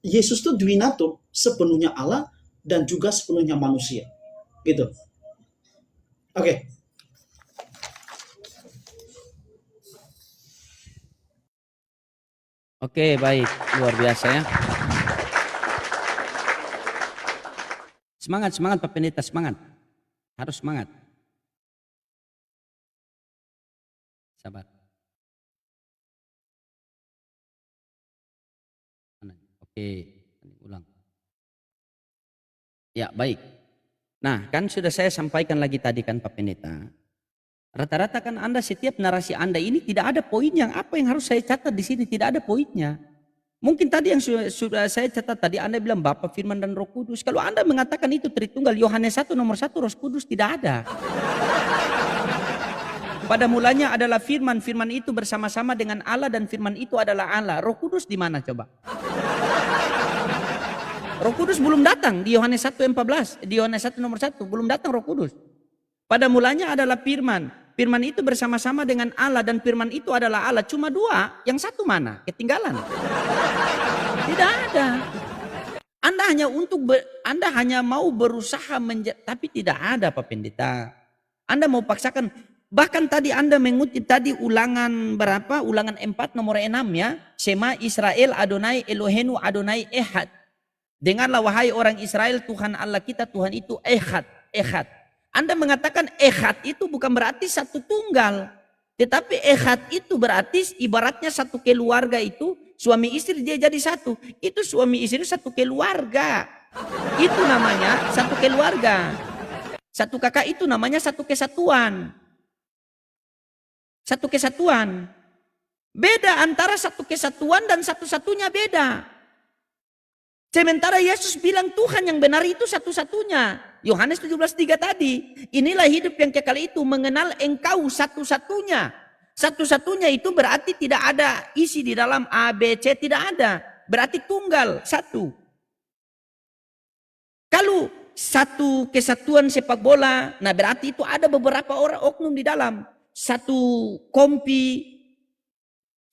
Yesus itu duinatum, sepenuhnya Allah dan juga sepenuhnya manusia. Gitu. Oke. Oke, baik. Luar biasa ya. Semangat Pak Pendeta, semangat. Harus semangat. Sabar. Oke, ulang. Ya, baik. Nah, kan sudah saya sampaikan lagi tadi kan Pak Pendeta. Rata-rata kan Anda setiap narasi Anda ini tidak ada poin yang apa yang harus saya catat di sini, tidak ada poinnya. Mungkin tadi yang sudah saya catat tadi Anda bilang Bapa, Firman dan Roh Kudus. Kalau Anda mengatakan itu Tritunggal, Yohanes 1 nomor 1 Roh Kudus tidak ada. Pada mulanya adalah Firman, Firman itu bersama-sama dengan Allah dan Firman itu adalah Allah. Roh Kudus di mana coba? Roh Kudus belum datang di Yohanes 1:14, di Yohanes 1 nomor 1 belum datang Roh Kudus. Pada mulanya adalah Firman. Firman itu bersama-sama dengan Allah dan Firman itu adalah Allah. Cuma dua, yang satu mana? Ketinggalan. Tidak ada. Anda hanya mau berusaha tapi tidak ada Pak Pendeta. Anda mau paksakan. Bahkan tadi Anda mengutip tadi ulangan berapa? Ulangan 4 nomor 6 ya. Sema Israel Adonai Eloheinu Adonai Echad. Dengarlah wahai orang Israel, Tuhan Allah kita, Tuhan itu Echad. Echad. Anda mengatakan Echad itu bukan berarti satu tunggal. Tetapi Echad itu berarti ibaratnya satu keluarga itu, suami istri dia jadi satu. Itu suami istri satu keluarga. Itu namanya satu keluarga. Satu kakak itu namanya satu kesatuan. Satu kesatuan. Beda antara satu kesatuan dan satu-satunya beda. Sementara Yesus bilang Tuhan yang benar itu satu-satunya. Yohanes 17:3 tadi. Inilah hidup yang kekal itu, mengenal engkau satu-satunya. Satu-satunya itu berarti tidak ada isi di dalam A, B, C, tidak ada. Berarti tunggal, satu. Kalau satu kesatuan sepak bola, nah berarti itu ada beberapa orang oknum di dalam. Satu kompi,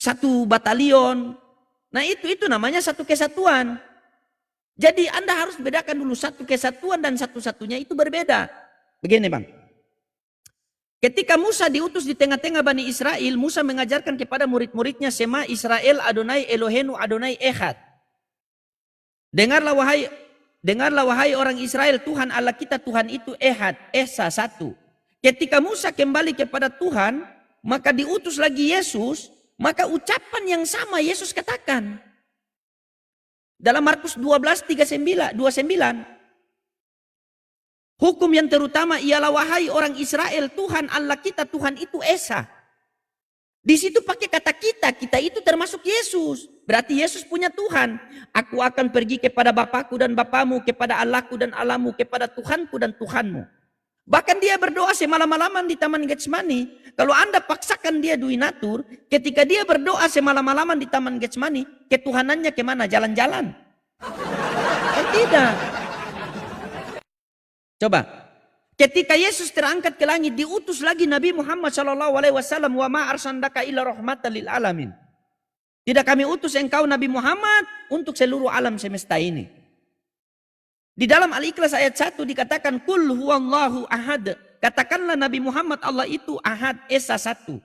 satu batalion. Nah itu namanya satu kesatuan. Jadi Anda harus bedakan dulu satu kesatuan dan satu-satunya itu berbeda. Begini Bang. Ketika Musa diutus di tengah-tengah Bani Israel, Musa mengajarkan kepada murid-muridnya Sema Israel Adonai Eloheinu Adonai Echad. Dengarlah wahai orang Israel, Tuhan Allah kita Tuhan itu Echad, Esa, satu. Ketika Musa kembali kepada Tuhan, maka diutus lagi Yesus, maka ucapan yang sama Yesus katakan. Dalam Markus 12:29, hukum yang terutama ialah wahai orang Israel, Tuhan Allah kita, Tuhan itu Esa. Di situ pakai kata kita itu termasuk Yesus. Berarti Yesus punya Tuhan. Aku akan pergi kepada Bapakku dan Bapamu, kepada Allahku dan Allahmu, kepada Tuhanku dan Tuhanmu. Bahkan dia berdoa semalam-malaman di Taman Getsemani. Kalau Anda paksakan dia duinatur, ketika dia berdoa semalam-malaman di Taman Getsemani, ketuhanannya kemana? Jalan-jalan? Kan tidak. Coba. Ketika Yesus terangkat ke langit, diutus lagi Nabi Muhammad SAW, wa ma arsalnaka illa rahmatan lil alamin. Tidak kami utus engkau Nabi Muhammad untuk seluruh alam semesta ini. Di dalam Al-Ikhlas ayat 1 dikatakan kul huwallahu ahad. Katakanlah Nabi Muhammad Allah itu ahad, esa satu.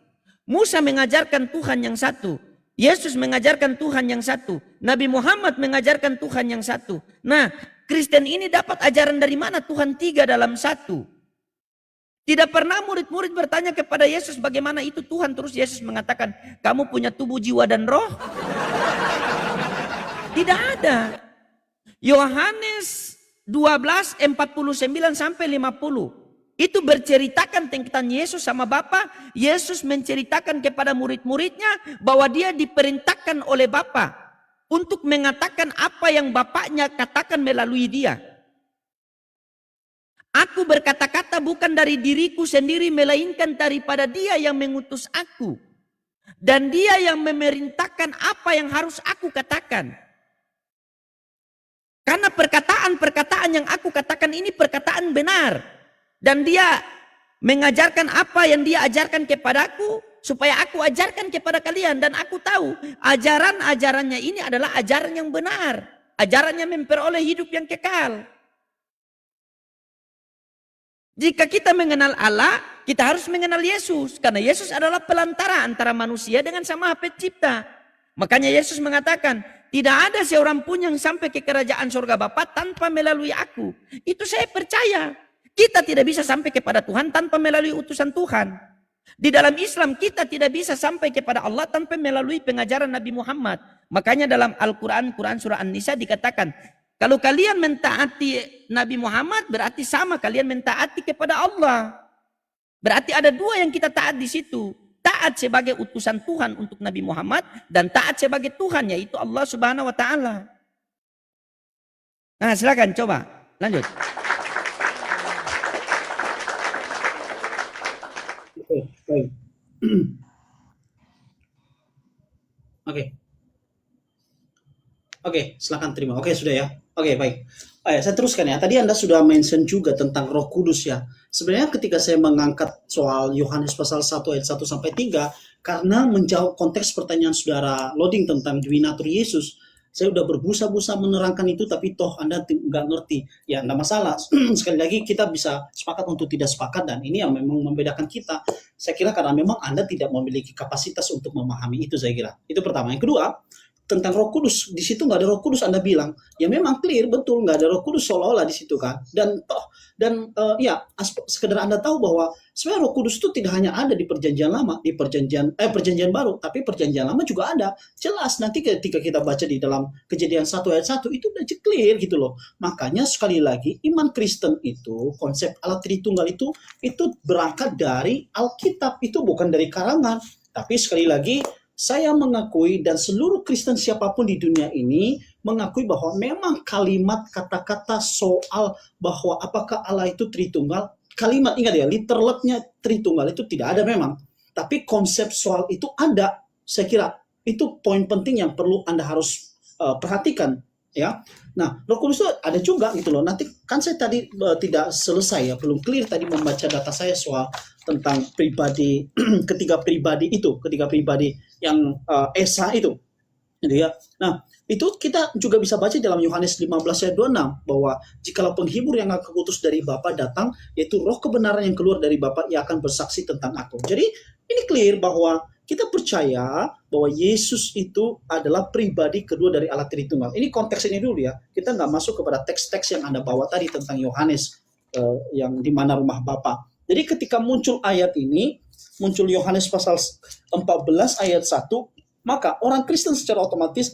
Musa mengajarkan Tuhan yang satu. Yesus mengajarkan Tuhan yang satu. Nabi Muhammad mengajarkan Tuhan yang satu. Nah, Kristen ini dapat ajaran dari mana Tuhan tiga dalam satu? Tidak pernah murid-murid bertanya kepada Yesus bagaimana itu Tuhan. Terus Yesus mengatakan, kamu punya tubuh, jiwa, dan roh? Tidak ada. Yohanes 12:49-50. Itu berceritakan tentang Yesus sama Bapa. Yesus menceritakan kepada murid-muridnya bahwa dia diperintahkan oleh Bapa untuk mengatakan apa yang Bapaknya katakan melalui dia. Aku berkata-kata bukan dari diriku sendiri, melainkan daripada dia yang mengutus aku. Dan dia yang memerintahkan apa yang harus aku katakan. Karena perkataan-perkataan yang aku katakan ini perkataan benar. Dan dia mengajarkan apa yang dia ajarkan kepadaku, supaya aku ajarkan kepada kalian. Dan aku tahu ajaran-ajarannya ini adalah ajaran yang benar. Ajarannya memperoleh hidup yang kekal. Jika kita mengenal Allah, kita harus mengenal Yesus. Karena Yesus adalah pelantara antara manusia dengan Sang Maha Pencipta. Makanya Yesus mengatakan, tidak ada seorang pun yang sampai ke kerajaan surga Bapa tanpa melalui aku. Itu saya percaya. Kita tidak bisa sampai kepada Tuhan tanpa melalui utusan Tuhan. Di dalam Islam kita tidak bisa sampai kepada Allah tanpa melalui pengajaran Nabi Muhammad. Makanya dalam Al-Quran, Quran surah An-Nisa dikatakan, kalau kalian mentaati Nabi Muhammad berarti sama kalian mentaati kepada Allah. Berarti ada dua yang kita taat di situ. Taat sebagai utusan Tuhan untuk Nabi Muhammad dan taat sebagai Tuhan, yaitu Allah Subhanahu wa taala. Nah, silakan coba lanjut. Baik. Oke, silakan terima. Oke, sudah ya. Oke, baik. Saya teruskan ya. Tadi Anda sudah mention juga tentang Roh Kudus ya. Sebenarnya ketika saya mengangkat soal Yohanes pasal 1 ayat 1 sampai 3, karena menjawab konteks pertanyaan saudara loading tentang Dwinatur Yesus, saya udah berbusa-busa menerangkan itu, tapi toh Anda nggak ngerti. Ya, nggak masalah. Sekali lagi kita bisa sepakat untuk tidak sepakat, dan ini yang memang membedakan kita. Saya kira karena memang Anda tidak memiliki kapasitas untuk memahami itu, saya kira. Itu pertama. Yang kedua, tentang Roh Kudus, di situ nggak ada Roh Kudus. Anda bilang, ya memang clear, betul, nggak ada Roh Kudus seolah-olah di situ kan. Sekedar Anda tahu bahwa sebenarnya Roh Kudus itu tidak hanya ada di Perjanjian Lama, di Perjanjian Baru, tapi Perjanjian Lama juga ada. Jelas nanti ketika kita baca di dalam Kejadian 1 ayat 1 itu udah clear gitu loh. Makanya sekali lagi iman Kristen itu, konsep Allah Tritunggal itu berangkat dari Alkitab, itu bukan dari karangan. Tapi sekali lagi saya mengakui, dan seluruh Kristen siapapun di dunia ini mengakui bahwa memang kalimat kata-kata soal bahwa apakah Allah itu Tritunggal, kalimat, ingat ya, literalnya Tritunggal itu tidak ada memang. Tapi konsep soal itu ada. Saya kira itu poin penting yang perlu Anda harus perhatikan ya. Nah, Roh Kudus itu ada juga gitu loh. Nanti kan saya tadi tidak selesai ya, belum clear tadi membaca data saya soal tentang pribadi ketiga pribadi yang Esa itu gitu ya. Nah, itu kita juga bisa baca dalam Yohanes 15 ayat 26 bahwa jikalau penghibur yang aku utus dari Bapa datang, yaitu roh kebenaran yang keluar dari Bapa, ia akan bersaksi tentang aku. Jadi ini clear bahwa kita percaya bahwa Yesus itu adalah pribadi kedua dari Allah Tritunggal. Ini konteks ini dulu ya. Kita nggak masuk kepada teks-teks yang Anda bawa tadi tentang Yohanes yang di mana rumah Bapa. Jadi ketika muncul ayat ini, muncul Yohanes pasal 14 ayat 1, maka orang Kristen secara otomatis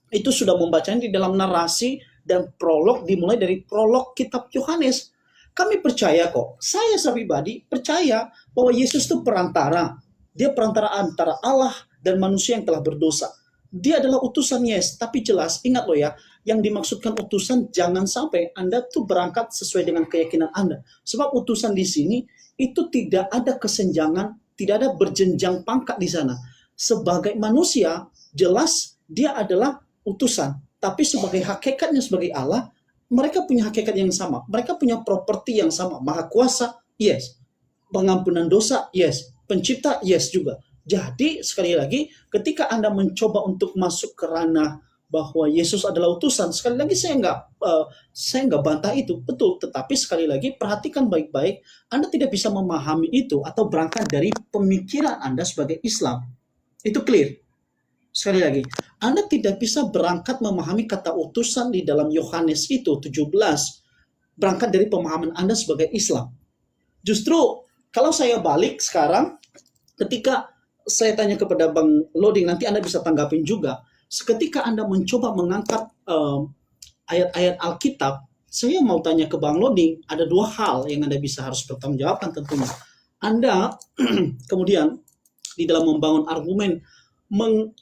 itu sudah membacanya di dalam narasi dan prolog, dimulai dari prolog kitab Yohanes. Kami percaya kok, saya pribadi percaya bahwa Yesus itu perantara. Dia perantara antara Allah dan manusia yang telah berdosa. Dia adalah utusan, yes, tapi jelas, ingat loh ya, yang dimaksudkan utusan jangan sampai Anda tuh berangkat sesuai dengan keyakinan Anda. Sebab utusan di sini itu tidak ada kesenjangan, tidak ada berjenjang pangkat di sana. Sebagai manusia, jelas dia adalah utusan, tapi sebagai hakikatnya sebagai Allah, mereka punya hakikat yang sama, mereka punya properti yang sama, maha kuasa, yes, pengampunan dosa, yes, pencipta, yes juga. Jadi sekali lagi, ketika Anda mencoba untuk masuk ke ranah bahwa Yesus adalah utusan, sekali lagi saya nggak bantah itu, betul. Tetapi sekali lagi perhatikan baik-baik, Anda tidak bisa memahami itu atau berangkat dari pemikiran Anda sebagai Islam. Itu clear. Sekali lagi, Anda tidak bisa berangkat memahami kata utusan di dalam Yohanes itu 17 berangkat dari pemahaman Anda sebagai Islam. Justru kalau saya balik sekarang, ketika saya tanya kepada Bang Loading, nanti Anda bisa tanggapin juga. Ketika Anda mencoba mengangkat ayat-ayat Alkitab, saya mau tanya ke Bang Loading, ada dua hal yang Anda bisa harus bertanggungjawabkan tentunya. Anda kemudian di dalam membangun argumen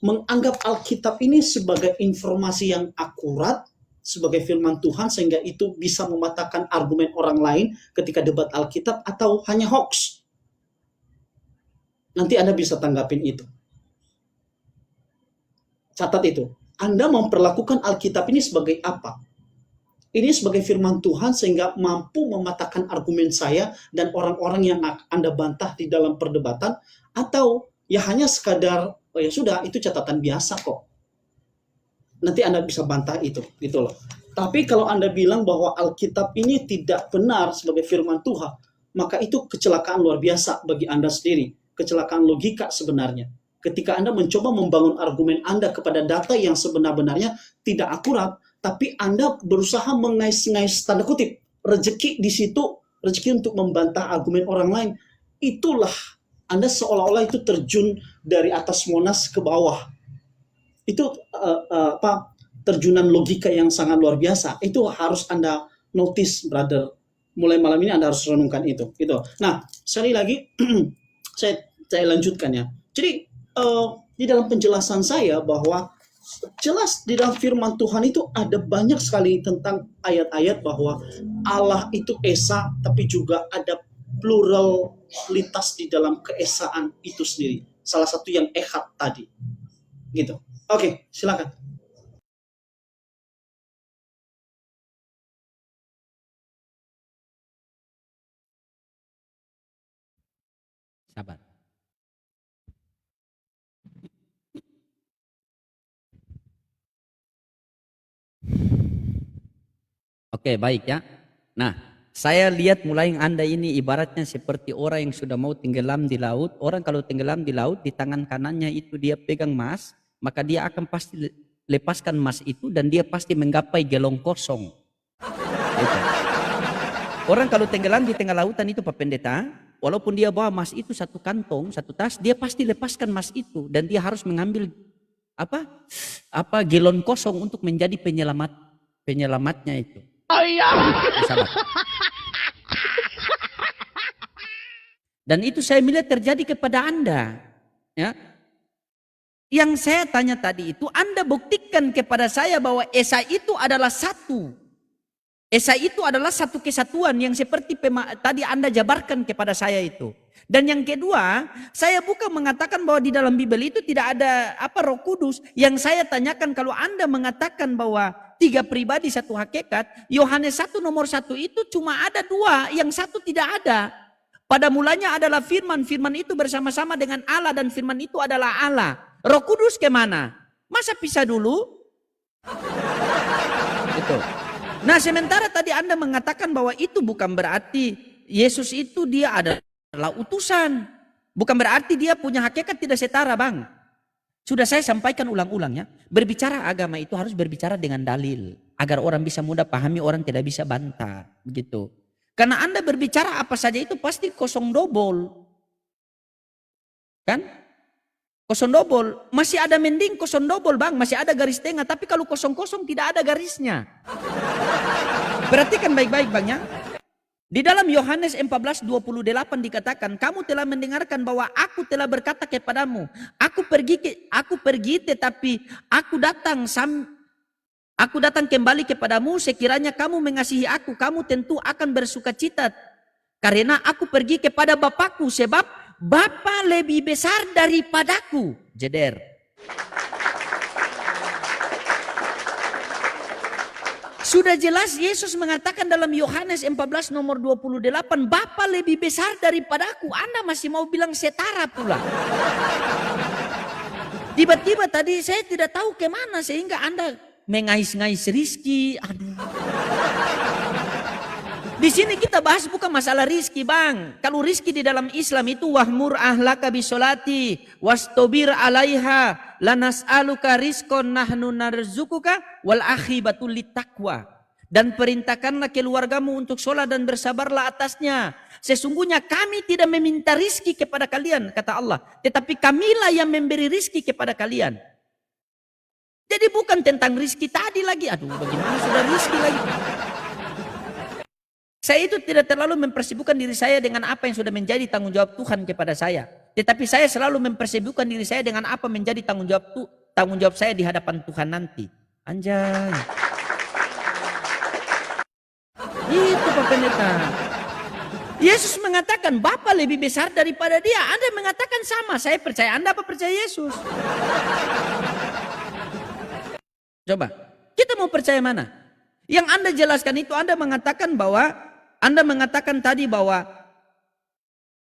menganggap Alkitab ini sebagai informasi yang akurat, sebagai firman Tuhan, sehingga itu bisa mematahkan argumen orang lain ketika debat Alkitab, atau hanya hoax. Nanti Anda bisa tanggapin itu. Catat itu. Anda memperlakukan Alkitab ini sebagai apa? Ini sebagai firman Tuhan sehingga mampu mematahkan argumen saya dan orang-orang yang Anda bantah di dalam perdebatan, atau ya hanya sekadar oh ya sudah, itu catatan biasa kok. Nanti Anda bisa bantah itu, gitu loh. Tapi kalau Anda bilang bahwa Alkitab ini tidak benar sebagai firman Tuhan, maka itu kecelakaan luar biasa bagi Anda sendiri, kecelakaan logika sebenarnya. Ketika Anda mencoba membangun argumen Anda kepada data yang sebenar-benarnya tidak akurat, tapi Anda berusaha mengais-ngais tanda kutip rezeki di situ, rezeki untuk membantah argumen orang lain. Itulah Anda seolah-olah itu terjun dari atas Monas ke bawah. Itu terjunan logika yang sangat luar biasa. Itu harus Anda notice, brother. Mulai malam ini Anda harus renungkan itu. Gitu. Nah, sekali lagi saya lanjutkan ya. Jadi di dalam penjelasan saya bahwa jelas di dalam firman Tuhan itu ada banyak sekali tentang ayat-ayat bahwa Allah itu esa, tapi juga ada pluralitas di dalam keesaan itu sendiri. Salah satu yang ehad tadi. Gitu. Oke, silakan. Sabar. Oke, baik ya. Nah, saya lihat mulai Anda ini ibaratnya seperti orang yang sudah mau tenggelam di laut. Orang kalau tenggelam di laut, di tangan kanannya itu dia pegang emas, maka dia akan pasti lepaskan emas itu dan dia pasti menggapai gelong kosong. Gitu. Orang kalau tenggelam di tengah lautan itu Pak Pendeta, walaupun dia bawa emas itu satu kantong, satu tas, dia pasti lepaskan emas itu dan dia harus mengambil gelon kosong untuk menjadi penyelamatnya itu. Oh iya. Dan itu saya melihat terjadi kepada Anda. Ya. Yang saya tanya tadi itu, Anda buktikan kepada saya bahwa Esa itu adalah satu. Esa itu adalah satu kesatuan yang seperti tadi Anda jabarkan kepada saya itu. Dan yang kedua, saya bukan mengatakan bahwa di dalam Bible itu tidak ada Roh Kudus. Yang saya tanyakan, kalau Anda mengatakan bahwa 3 pribadi satu hakikat, Yohanes 1 nomor 1 itu cuma ada 2, yang satu tidak ada. Pada mulanya adalah firman, firman itu bersama-sama dengan Allah dan firman itu adalah Allah. Roh Kudus kemana? Masa pisah dulu? Itu. Nah, sementara tadi Anda mengatakan bahwa itu bukan berarti Yesus itu dia adalah utusan. Bukan berarti dia punya hakikat tidak setara, Bang. Sudah saya sampaikan ulang-ulang ya. Berbicara agama itu harus berbicara dengan dalil. Agar orang bisa mudah pahami, orang tidak bisa bantah. Begitu. Karena Anda berbicara apa saja itu pasti kosong double. Kan? Kosong dobol. Masih ada mending kosong dobol bang. Masih ada garis tengah. Tapi kalau kosong-kosong tidak ada garisnya. Perhatikan baik-baik bang ya. Di dalam Yohanes 14:28 dikatakan, kamu telah mendengarkan bahwa aku telah berkata kepadamu, aku pergi tetapi aku datang kembali kepadamu, sekiranya kamu mengasihi aku, kamu tentu akan bersukacita. Karena aku pergi kepada Bapakku, sebab Bapa lebih besar daripadaku. Jeder. Sudah jelas Yesus mengatakan dalam Yohanes 14 nomor 28, Bapa lebih besar daripadaku. Anda masih mau bilang setara pula. Tiba-tiba tadi saya tidak tahu kemana sehingga Anda mengais-ngais Rizki. Aduh. Di sini kita bahas bukan masalah rizki bang. Kalau rizki di dalam Islam itu wahmur ahlaka bisolati wastobir alaiha lanas'aluka rizkon nahnu narzukuka wal akhibatul littaqwa. Dan perintahkanlah keluargamu untuk sholat dan bersabarlah atasnya. Sesungguhnya kami tidak meminta rizki kepada kalian, kata Allah. Tetapi kamilah yang memberi rizki kepada kalian. Jadi bukan tentang rizki tadi lagi. Aduh bagaimana sudah rizki lagi. Saya itu tidak terlalu mempersibukkan diri saya dengan apa yang sudah menjadi tanggung jawab Tuhan kepada saya. Tetapi saya selalu mempersibukkan diri saya dengan apa menjadi tanggung jawab saya di hadapan Tuhan nanti. Anjay. Itu Pak Pendeta. Yesus mengatakan Bapa lebih besar daripada dia. Anda mengatakan sama. Saya percaya Anda apa percaya Yesus? Coba. Kita mau percaya mana? Yang Anda jelaskan itu Anda mengatakan tadi bahwa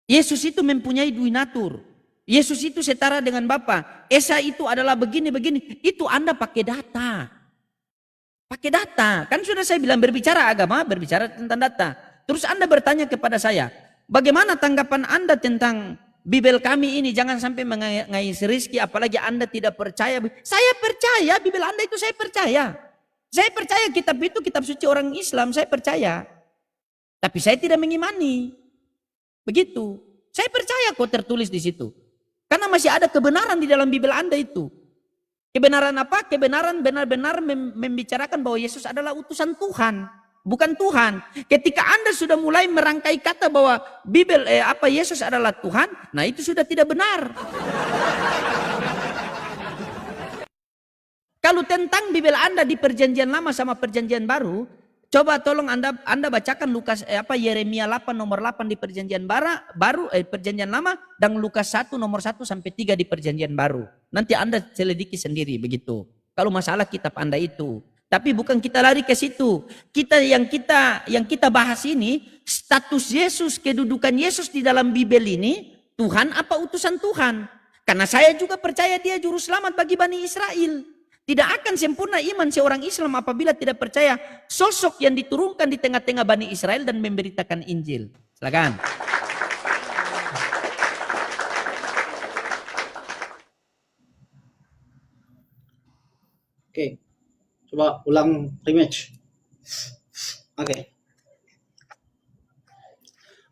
Yesus itu mempunyai dui natur. Yesus itu setara dengan Bapa. Esa itu adalah begini-begini. Itu Anda pakai data. Pakai data. Kan sudah saya bilang berbicara agama, berbicara tentang data. Terus Anda bertanya kepada saya, bagaimana tanggapan Anda tentang Bibel kami ini? Jangan sampai mengais Rizki, apalagi Anda tidak percaya. Saya percaya, Bibel Anda itu saya percaya. Saya percaya kitab itu kitab suci orang Islam, saya percaya. Tapi saya tidak mengimani. Begitu. Saya percaya kok tertulis di situ. Karena masih ada kebenaran di dalam Bibel Anda itu. Kebenaran apa? Kebenaran benar-benar membicarakan bahwa Yesus adalah utusan Tuhan. Bukan Tuhan. Ketika Anda sudah mulai merangkai kata bahwa Yesus adalah Tuhan. Nah itu sudah tidak benar. Kalau tentang Bibel Anda di perjanjian lama sama perjanjian baru, coba tolong Anda bacakan Yeremia 8 nomor 8 di perjanjian perjanjian lama dan Lukas 1 nomor 1 sampai 3 di perjanjian baru. Nanti Anda selidiki sendiri begitu. Kalau masalah kitab Anda itu. Tapi bukan kita lari ke situ. Yang kita bahas ini status Yesus, kedudukan Yesus di dalam Bibel ini, Tuhan apa utusan Tuhan? Karena saya juga percaya dia juru selamat bagi Bani Israel. Tidak akan sempurna iman seorang Islam apabila tidak percaya sosok yang diturunkan di tengah-tengah Bani Israel dan memberitakan Injil. Silakan. Oke. Coba ulang rematch. Oke.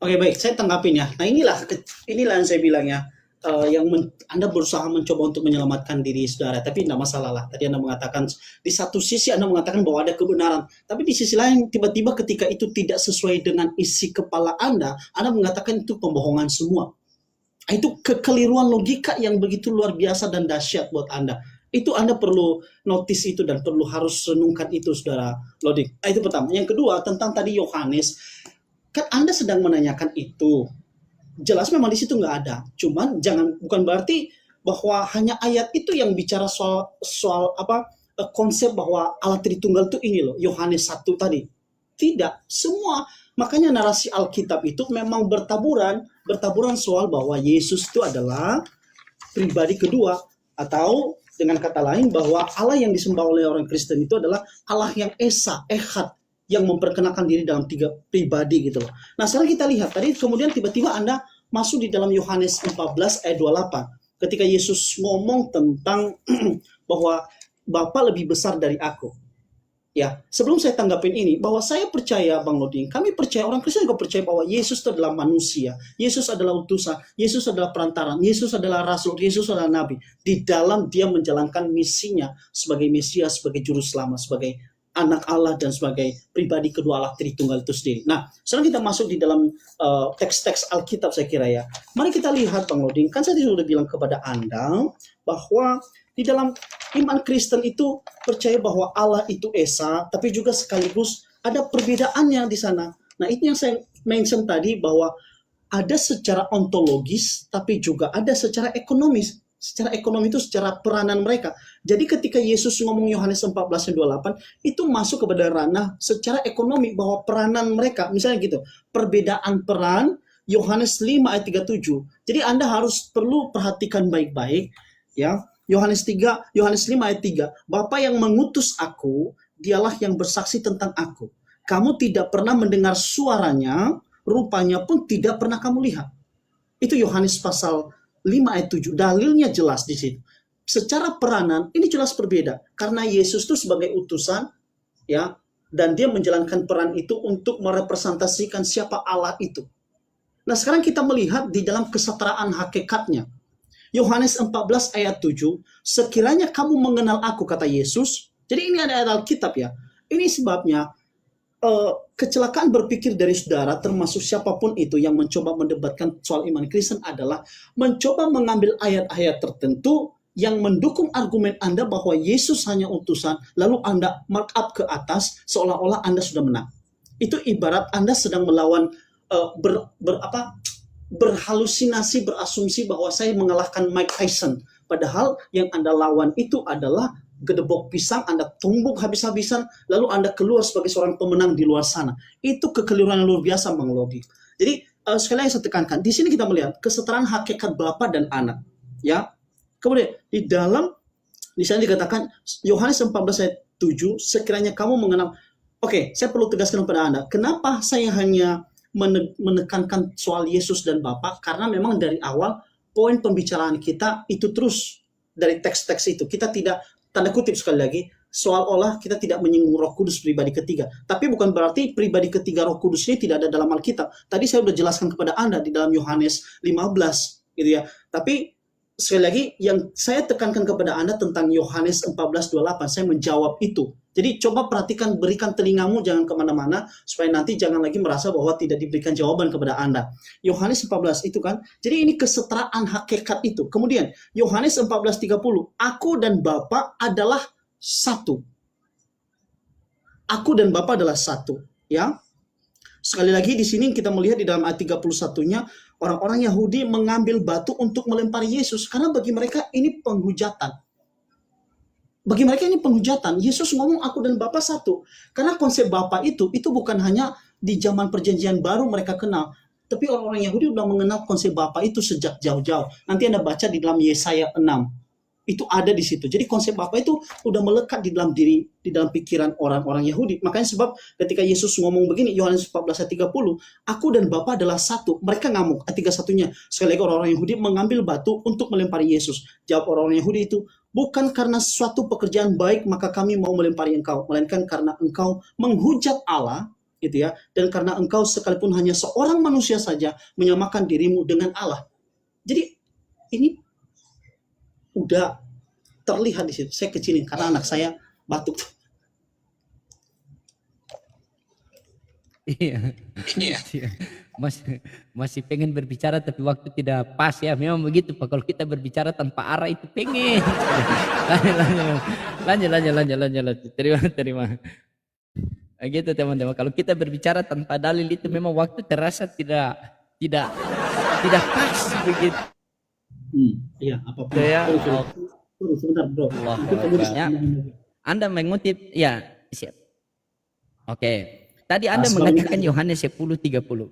Oke, baik, saya tanggapin ya. Nah, inilah yang saya bilang ya. Anda berusaha mencoba untuk menyelamatkan diri saudara, tapi tidak masalah lah. Tadi Anda mengatakan, di satu sisi Anda mengatakan bahwa ada kebenaran, tapi di sisi lain tiba-tiba ketika itu tidak sesuai dengan isi kepala Anda mengatakan itu pembohongan semua. Itu kekeliruan logika yang begitu luar biasa dan dahsyat buat Anda. Itu Anda perlu notice itu dan perlu harus renungkan itu, saudara Lodik. Itu pertama. Yang kedua, tentang tadi Yohanes, kan Anda sedang menanyakan itu. Jelas memang di situ nggak ada. Cuman bukan berarti bahwa hanya ayat itu yang bicara soal konsep bahwa Allah Tritunggal itu ini loh, Yohanes 1 tadi. Tidak, semua. Makanya narasi Alkitab itu memang bertaburan soal bahwa Yesus itu adalah pribadi kedua, atau dengan kata lain bahwa Allah yang disembah oleh orang Kristen itu adalah Allah yang Esa, Echad, yang memperkenalkan diri dalam 3 pribadi gitu loh. Nah sekarang kita lihat, tadi kemudian tiba-tiba Anda masuk di dalam Yohanes 14 ayat 28. Ketika Yesus ngomong tentang bahwa Bapa lebih besar dari aku. Ya, sebelum saya tanggapin ini, bahwa saya percaya, Bang Loding, kami percaya, orang Kristen juga percaya bahwa Yesus itu adalah manusia, Yesus adalah utusan, Yesus adalah perantaran, Yesus adalah rasul, Yesus adalah nabi. Di dalam dia menjalankan misinya sebagai Mesias, sebagai juru selamat, sebagai anak Allah, dan sebagai pribadi kedua Allah Tritunggal itu sendiri. Nah, sekarang kita masuk di dalam teks-teks Alkitab saya kira ya. Mari kita lihat, Bang Loding, kan saya sudah bilang kepada Anda bahwa di dalam iman Kristen itu percaya bahwa Allah itu Esa, tapi juga sekaligus ada perbedaannya di sana. Nah, itu yang saya mention tadi, bahwa ada secara ontologis, tapi juga ada secara ekonomis. Secara ekonomi itu secara peranan mereka. Jadi ketika Yesus ngomong Yohanes 14:28, itu masuk kepada ranah secara ekonomi, bahwa peranan mereka, misalnya gitu, perbedaan peran Yohanes 5:37. Jadi Anda harus perlu perhatikan baik-baik, ya. Yohanes 5:3, Bapa yang mengutus aku, dialah yang bersaksi tentang aku. Kamu tidak pernah mendengar suaranya, rupanya pun tidak pernah kamu lihat. Itu Yohanes pasal 5:7. Dalilnya jelas di situ. Secara peranan ini jelas berbeda, karena Yesus itu sebagai utusan, ya, dan dia menjalankan peran itu untuk merepresentasikan siapa Allah itu. Nah, sekarang kita melihat di dalam kesetaraan hakikatnya. Yohanes 14:7, sekiranya kamu mengenal aku, kata Yesus. Jadi ini ada Alkitab ya. Ini sebabnya kecelakaan berpikir dari saudara, termasuk siapapun itu yang mencoba mendebatkan soal iman Kristen, adalah mencoba mengambil ayat-ayat tertentu yang mendukung argumen Anda bahwa Yesus hanya utusan, lalu Anda mark up ke atas seolah-olah Anda sudah menang. Itu ibarat Anda sedang melawan berhalusinasi, berasumsi bahwa saya mengalahkan Mike Tyson. Padahal yang Anda lawan itu adalah gedebok pisang, Anda tumbuk habis-habisan, lalu Anda keluar sebagai seorang pemenang di luar sana. Itu kekeliruan yang luar biasa, Bang Lodi. Jadi sekali lagi saya tekankan, di sini kita melihat kesetaraan hakikat Bapa dan Anak. Ya. Kemudian di sana dikatakan Yohanes 14:7, sekiranya kamu mengenal. Oke, saya perlu tegaskan kepada Anda, kenapa saya hanya menekankan soal Yesus dan Bapa, karena memang dari awal poin pembicaraan kita itu terus dari teks-teks itu. Kita tidak, tanda kutip sekali lagi, seolah-olah kita tidak menyinggung Roh Kudus pribadi ketiga. Tapi bukan berarti pribadi ketiga Roh Kudus ini tidak ada dalam Alkitab. Tadi saya sudah jelaskan kepada Anda di dalam Yohanes 15 gitu ya. Tapi sekali lagi yang saya tekankan kepada Anda tentang Yohanes 14:28, saya menjawab itu. Jadi coba perhatikan, berikan telingamu, jangan kemana-mana, supaya nanti jangan lagi merasa bahwa tidak diberikan jawaban kepada Anda. Yohanes 14 itu kan, jadi ini kesetaraan hakikat itu. Kemudian Yohanes 14:30, aku dan Bapa adalah satu. Aku dan Bapa adalah satu, ya. Sekali lagi di sini kita melihat di dalam ayat 31-nya, orang-orang Yahudi mengambil batu untuk melempari Yesus, karena bagi mereka ini penghujatan. Bagi mereka ini penghujatan. Yesus ngomong aku dan Bapa satu. Karena konsep Bapa itu bukan hanya di zaman perjanjian baru mereka kenal. Tapi orang-orang Yahudi sudah mengenal konsep Bapa itu sejak jauh-jauh. Nanti Anda baca di dalam Yesaya 6. Itu ada di situ. Jadi konsep Bapa itu udah melekat di dalam diri, di dalam pikiran orang-orang Yahudi. Makanya sebab ketika Yesus ngomong begini, Yohanes 14:30, aku dan Bapa adalah satu. Mereka ngamuk. Ayat 31-nya, sekali lagi orang-orang Yahudi mengambil batu untuk melempari Yesus. Jawab orang-orang Yahudi itu, bukan karena suatu pekerjaan baik maka kami mau melempari engkau, melainkan karena engkau menghujat Allah, gitu ya, dan karena engkau sekalipun hanya seorang manusia saja menyamakan dirimu dengan Allah. Jadi ini udah terlihat di situ. Saya kecilin karena anak saya batuk. Iya. Masih pengen berbicara tapi waktu tidak pas ya. Memang begitu Pak. Kalau kita berbicara tanpa arah itu pengen. Lanjut. Terima. Gitu teman-teman. Kalau kita berbicara tanpa dalil itu memang waktu terasa tidak pas begitu. Iya, apapun. Ya, Sebentar, Bro. ya. Anda mengutip, ya, siap. Oke. Tadi Anda sebelumnya mengatakan Yohanes 10:30.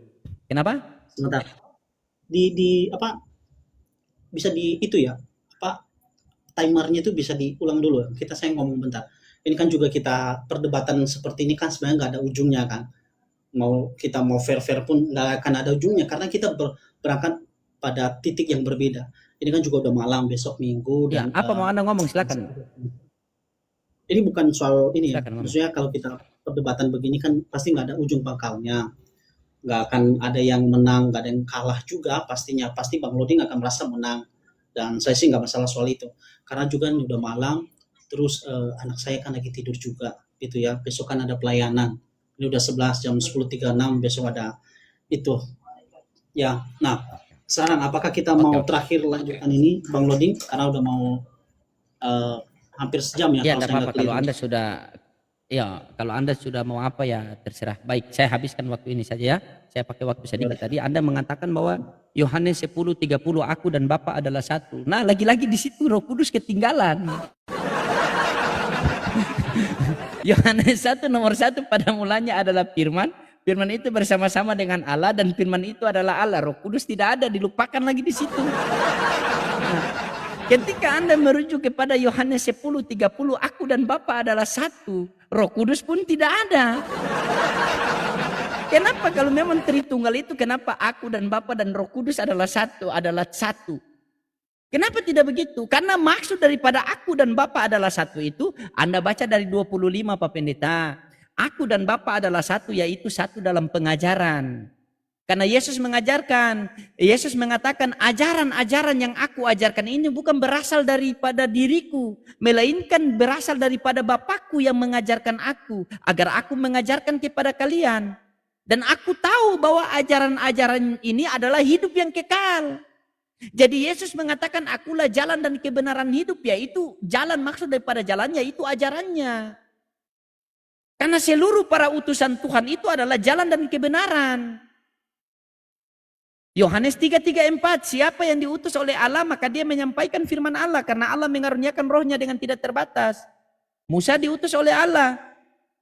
Kenapa? Sebentar. Di apa? Bisa di itu ya. Apa? Timernya itu bisa diulang dulu. Saya ngomong bentar. Ini kan juga kita perdebatan seperti ini kan sebenarnya nggak ada ujungnya kan. Kita mau fair pun nggak akan ada ujungnya karena kita berangkat pada titik yang berbeda. Ini kan juga udah malam, besok Minggu. Ya, Dan apa mau Anda ngomong, silakan. ini bukan soal ini ya. Silakan, Mama. Maksudnya kalau kita perdebatan begini kan pasti nggak ada ujung pangkalnya. Nggak akan ada yang menang, nggak ada yang kalah juga pastinya. Pasti Bang Loding akan merasa menang. Dan saya sih nggak masalah soal itu. Karena juga ini udah malam, terus anak saya kan lagi tidur juga gitu ya. Besok kan ada pelayanan. Ini udah 11 jam 10.36 besok ada itu. Ya, nah sekarang apakah kita mau Oke. terakhir lanjutkan ini Bang Loding karena udah mau eh, hampir sejam ya Ya, kalau tidak saya nggak apa-apa. Kalau keliru. Anda sudah, ya, kalau Anda sudah mau apa ya terserah. Baik, saya habiskan waktu ini saja ya. Saya pakai waktu sedikit tadi. Anda mengatakan bahwa Yohanes 10:30 aku dan Bapa adalah satu. Nah, lagi-lagi di situ Roh Kudus ketinggalan. Yohanes 1 nomor 1 pada mulanya adalah firman. Firman itu bersama-sama dengan Allah dan firman itu adalah Allah. Roh Kudus tidak ada, dilupakan lagi di situ. Nah, ketika Anda merujuk kepada Yohanes 10:30 aku dan Bapa adalah satu, Roh Kudus pun tidak ada. Kenapa kalau memang Tritunggal itu kenapa aku dan Bapa dan Roh Kudus adalah satu, adalah satu? Kenapa tidak begitu? Karena maksud daripada aku dan Bapa adalah satu itu, Anda baca dari 25 Pak Pendeta. Aku dan Bapa adalah satu, yaitu satu dalam pengajaran. Karena Yesus mengajarkan, Yesus mengatakan ajaran-ajaran yang aku ajarkan ini bukan berasal daripada diriku, melainkan berasal daripada Bapakku yang mengajarkan aku, agar aku mengajarkan kepada kalian. Dan aku tahu bahwa ajaran-ajaran ini adalah hidup yang kekal. Jadi Yesus mengatakan akulah jalan dan kebenaran hidup, yaitu jalan maksud daripada jalannya itu ajarannya. Karena seluruh para utusan Tuhan itu adalah jalan dan kebenaran. Yohanes 3:34, siapa yang diutus oleh Allah maka dia menyampaikan firman Allah karena Allah mengaruniakan rohnya dengan tidak terbatas. Musa diutus oleh Allah,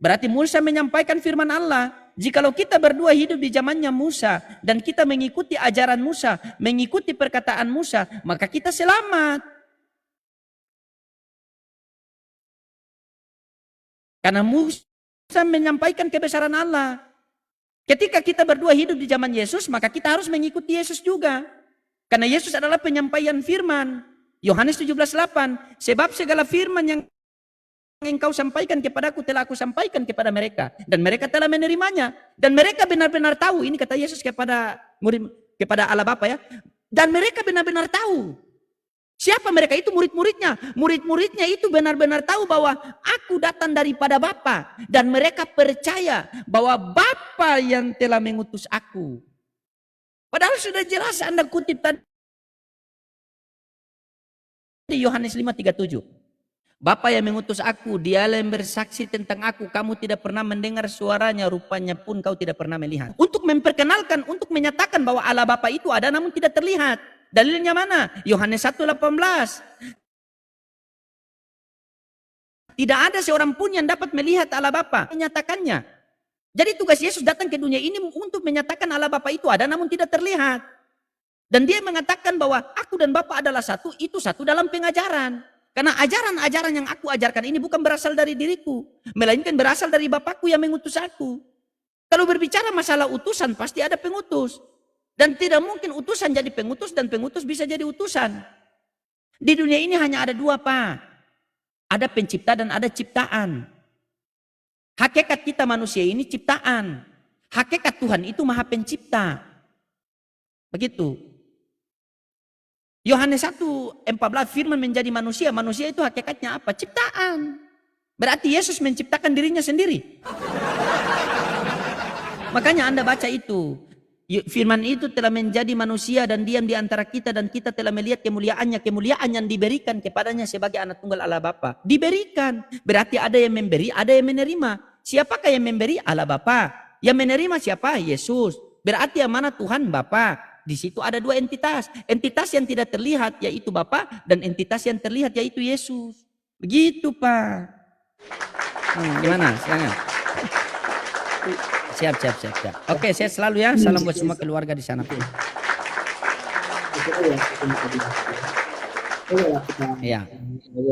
berarti Musa menyampaikan firman Allah. Jikalau kita berdua hidup di zamannya Musa dan kita mengikuti ajaran Musa, mengikuti perkataan Musa, maka kita selamat. Karena Musa menyampaikan kebesaran Allah. Ketika kita berdua hidup di zaman Yesus, maka kita harus mengikuti Yesus juga. Karena Yesus adalah penyampaian firman. Yohanes 17:8, sebab segala firman yang engkau sampaikan kepadaku telah aku sampaikan kepada mereka dan mereka telah menerimanya dan mereka benar-benar tahu, ini kata Yesus kepada murid, kepada Allah Bapa ya, dan mereka benar-benar tahu siapa mereka itu, murid-muridnya. Murid-muridnya itu benar-benar tahu bahwa aku datang daripada Bapa dan mereka percaya bahwa Bapa yang telah mengutus aku. Padahal sudah jelas Anda kutip tadi Yohanes 5:37. Bapa yang mengutus aku, dialah yang bersaksi tentang aku. Kamu tidak pernah mendengar suaranya, rupanya pun kau tidak pernah melihat. Untuk memperkenalkan, untuk menyatakan bahwa Allah Bapa itu ada namun tidak terlihat. Dalilnya mana? Yohanes 1:18. Tidak ada seorang pun yang dapat melihat Allah Bapa, menyatakannya. Jadi tugas Yesus datang ke dunia ini untuk menyatakan Allah Bapa itu ada namun tidak terlihat. Dan dia mengatakan bahwa aku dan Bapa adalah satu, itu satu dalam pengajaran. Karena ajaran-ajaran yang aku ajarkan ini bukan berasal dari diriku, melainkan berasal dari Bapakku yang mengutus aku. Kalau berbicara masalah utusan, pasti ada pengutus. Dan tidak mungkin utusan jadi pengutus dan pengutus bisa jadi utusan. Di dunia ini hanya ada dua, Pak. Ada pencipta dan ada ciptaan. Hakikat kita manusia ini ciptaan. Hakikat Tuhan itu maha pencipta. Begitu. Yohanes 1:14, firman menjadi manusia. Manusia itu hakikatnya apa? Ciptaan. Berarti Yesus menciptakan dirinya sendiri. Makanya Anda baca itu. Firman itu telah menjadi manusia dan diam di antara kita dan kita telah melihat kemuliaannya. Kemuliaan yang diberikan kepadanya sebagai anak tunggal Allah Bapa. Diberikan. Berarti ada yang memberi, ada yang menerima. Siapakah yang memberi? Allah Bapa. Yang menerima siapa? Yesus. Berarti yang mana Tuhan? Bapa. Di situ ada dua entitas. Entitas yang tidak terlihat yaitu Bapa dan entitas yang terlihat yaitu Yesus. Begitu, Pak. Gimana? Silakan. Siap. Oke, saya selalu ya. Salam buat semua keluarga di sana. Itu ya, kita Ya.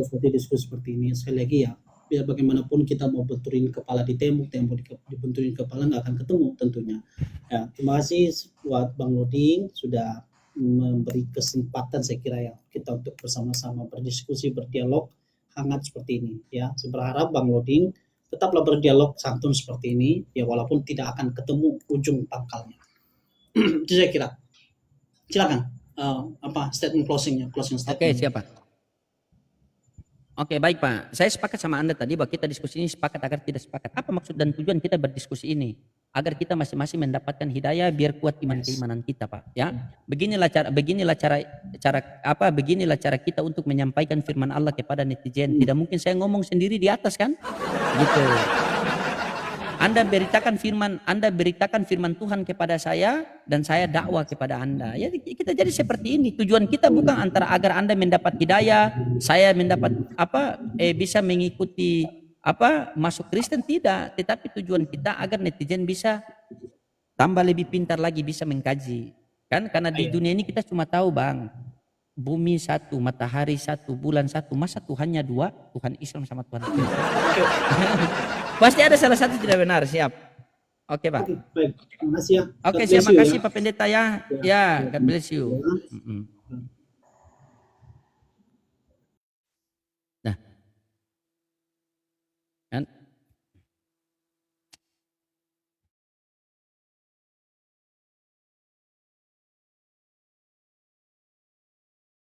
seperti diskusi seperti ini sekali lagi ya. Biar bagaimanapun kita mau benturin kepala di tembok dibenturin kepala nggak akan ketemu tentunya. Ya, terima kasih buat Bang Loding sudah memberi kesempatan saya kira ya kita untuk bersama-sama berdiskusi, berdialog hangat seperti ini ya. Saya berharap Bang Loding tetaplah berdialog santun seperti ini ya, walaupun tidak akan ketemu ujung pangkalnya. Itu saya kira. Silakan statement closing Oke, statement. siapa? Oke, baik Pak. Saya sepakat sama Anda tadi bahwa kita diskusi ini sepakat agar tidak sepakat. Apa maksud dan tujuan kita berdiskusi ini? Agar kita masing-masing mendapatkan hidayah biar kuat iman keimanan kita, Pak. Ya. Beginilah cara kita untuk menyampaikan firman Allah kepada netizen. Tidak mungkin saya ngomong sendiri di atas kan? Gitu. Anda beritakan firman Tuhan kepada saya dan saya dakwah kepada Anda. Ya kita jadi seperti ini. Tujuan kita bukan antara agar Anda mendapat hidayah, saya mendapat bisa mengikuti masuk Kristen, tidak, tetapi tujuan kita agar netizen bisa tambah lebih pintar lagi, bisa mengkaji. Kan karena di dunia ini kita cuma tahu, Bang, bumi satu, matahari satu, bulan satu, masa Tuhannya dua, Tuhan Islam sama Tuhan Kristen. Pasti ada salah satu tidak benar, siap. Oke, Pak. Baik, terima kasih ya. Oke, terima kasih Pak Pendeta ya. Ya, God bless you.